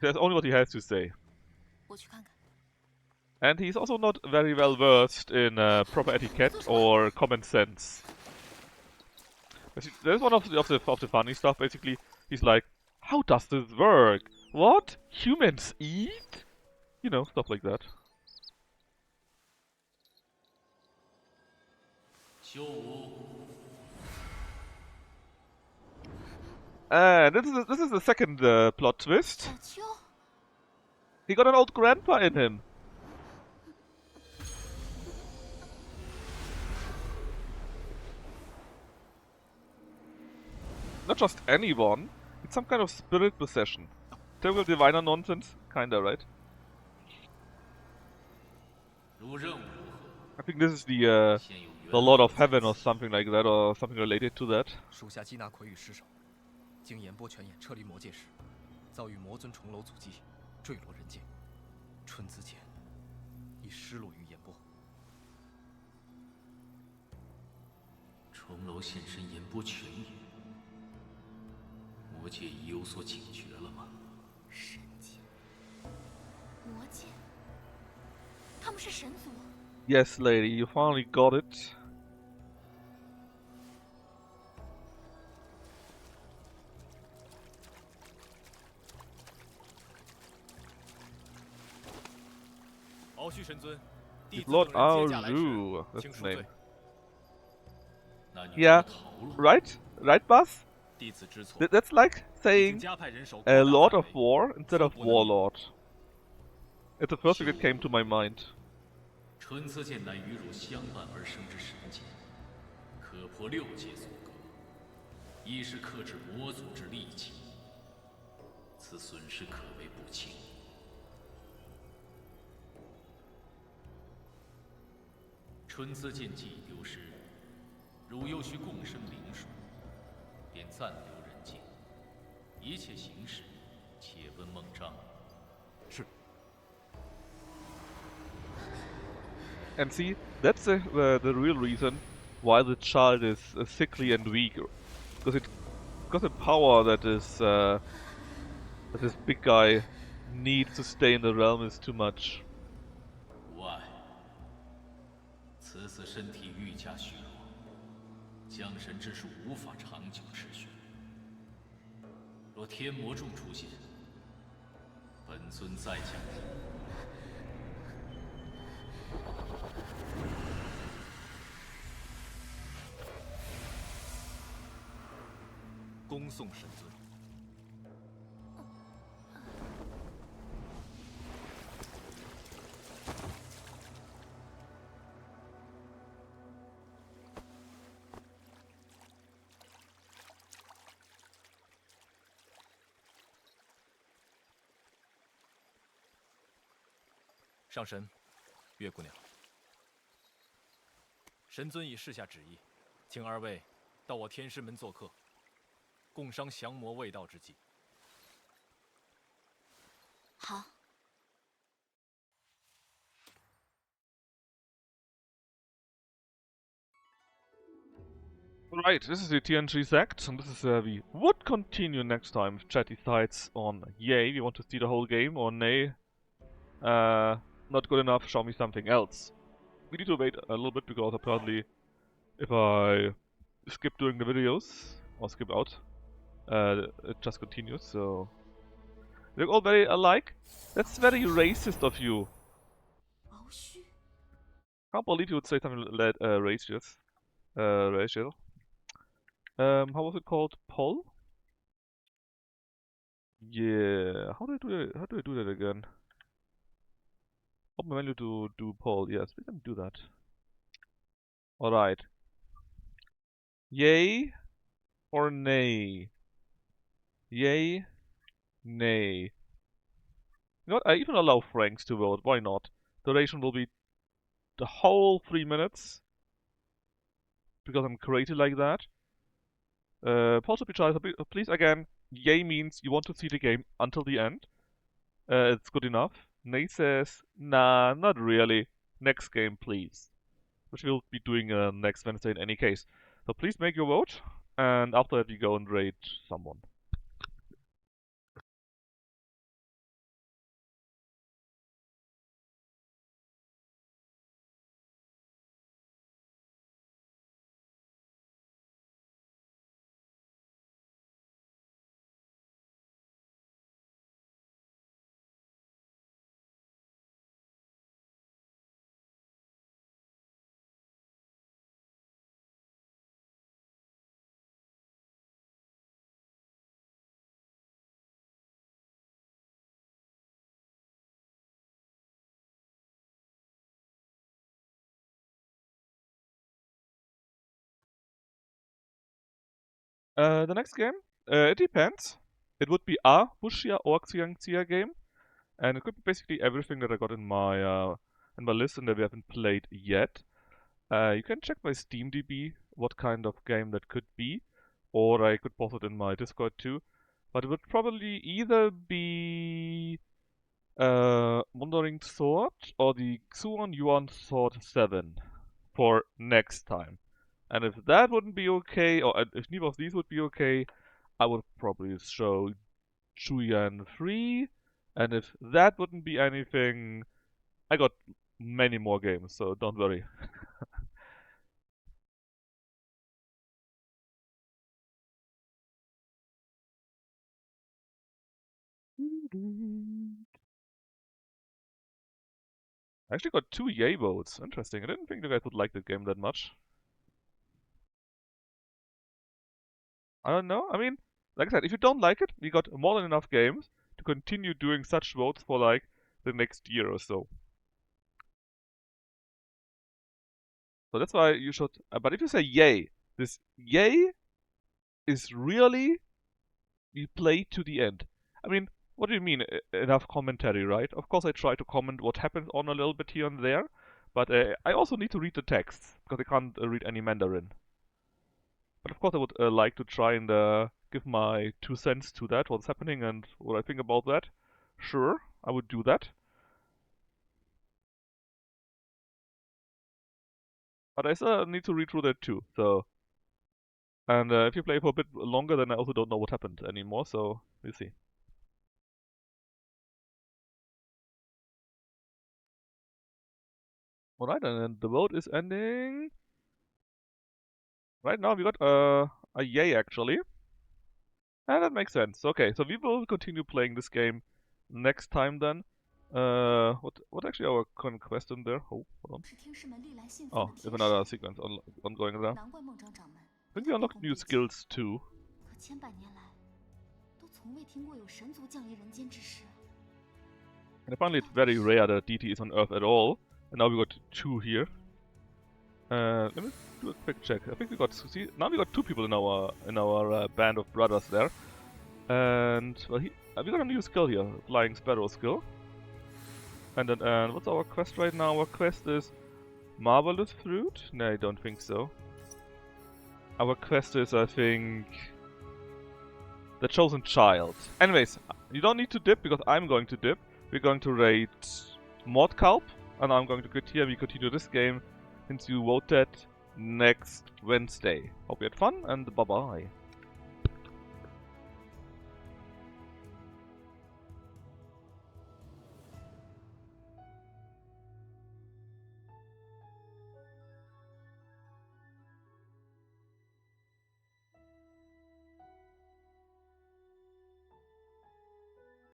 That's only what he has to say. And he's also not very well versed in proper etiquette or common sense. There's one of the funny stuff. Basically, he's like, "How does this work? What? Humans eat? You know, stuff like that." This is the second plot twist. 小秋， He got an old grandpa in him. Not just anyone. It's some kind of spirit possession. Typical diviner nonsense, kinda, right? 如任务如何？ I think this is the 现有元 Lord 老 of 在 Heaven 此 or something like that, or something related to that. 属下缉拿魁羽尸首，经演波泉眼撤离魔界时，遭遇魔尊重楼阻击，坠落人间。春姿剑已失落于演波。重楼现身言波泉眼，魔界已有所警觉了吗？ 神界、魔界，他们是神族。 Yes, lady, you finally got it. 鳌须神尊，弟子 Lord 等人接驾来迟， Auru, that's 请 his 恕罪 name.。那你 Yeah, 逃了？ right, Buzz? 弟子知错， That's like 已经 saying 加派人手 a 扩大 Lord 范 of 围 War instead of 寸步难移 Warlord. It's the first thing that came to my mind. 春姿剑乃与汝相伴而生之神剑，可破6界阻隔，亦是克制魔族之利器。此损失可谓不轻。春姿剑既已丢失，汝又需共生灵属，便暂留人间。一切行事，且问孟章。 And see, that's the real reason why the child is sickly and weak, because the power that this big guy needs to stay in the realm is too much. 无碍，此次身体愈加虚弱，降神之术无法长久持续。若天魔众出现，本尊再降临。 恭送神尊。上神，月姑娘，神尊已示下旨意，请二位到我天师门做客。 共商降魔未到之际。好。 Right, this is the TNG act, and this is where we would continue next time if Chat decides on yay, we want to see the whole game, or nay, not good enough, show me something else. We need to wait a little bit because apparently if I skip doing the videos, or skip out, it just continues, so... They're all very alike? That's very racist of you. Can't believe you would say something like racist. Racial. How was it called? Poll? Yeah. How do I do that again? Open my menu to do poll. Yes, we can do that. Alright. Yay or nay? Yay, nay. You know what? I even allow Franks to vote. Why not? Duration will be the whole 3 minutes. Because I'm crazy like that. Pause to be child, please again. Yay means you want to see the game until the end. It's good enough. Nay says, nah, not really. Next game, please. Which we'll be doing next Wednesday in any case. So please make your vote, and after that we go and raid someone. The next game, it depends. It would be a wuxia or xianxia game, and it could be basically everything that I got in my list and that we haven't played yet. You can check my SteamDB what kind of game that could be, or I could post it in my Discord too. But it would probably either be Wandering Sword or the Xuan Yuan Sword 7 for next time. And if that wouldn't be okay, or if neither of these would be okay, I would probably show Chuyan 3. And if that wouldn't be anything, I got many more games, so don't worry. I actually got 2 yay votes. Interesting. I didn't think you guys would like the game that much. I don't know. I mean, like I said, if you don't like it, we got more than enough games to continue doing such votes for like the next year or so. So that's why you should. But if you say yay, this yay is really we play to the end. I mean, what do you mean enough commentary, right? Of course, I try to comment what happens on a little bit here and there, but I also need to read the text because I can't read any Mandarin. But of course, I would like to try and give my 2 cents to that, what's happening and what I think about that. Sure, I would do that. But I still need to read through that too, so... And if you play for a bit longer, then I also don't know what happened anymore, so we'll see. Alright, and the vote is ending... Right now we got a yay, actually. And that makes sense. Okay, so we will continue playing this game next time then. What actually our current quest in there? Oh, hold on. Oh, we have another sequence ongoing there. I think we unlocked new skills too. And apparently it's very rare that DT is on Earth at all. And now we got 2 here. Let me do a quick check. I think we got now we got 2 people in our band of brothers there. And well, we got a new skill here, Flying Sparrow skill. And then what's our quest right now? Our quest is Marvelous Fruit? No, I don't think so. Our quest is, I think, The Chosen Child. Anyways, you don't need to dip because I'm going to dip. We're going to raid Mordkalp, and I'm going to quit here. We continue this game since you voted next Wednesday. Hope you had fun, and bye-bye.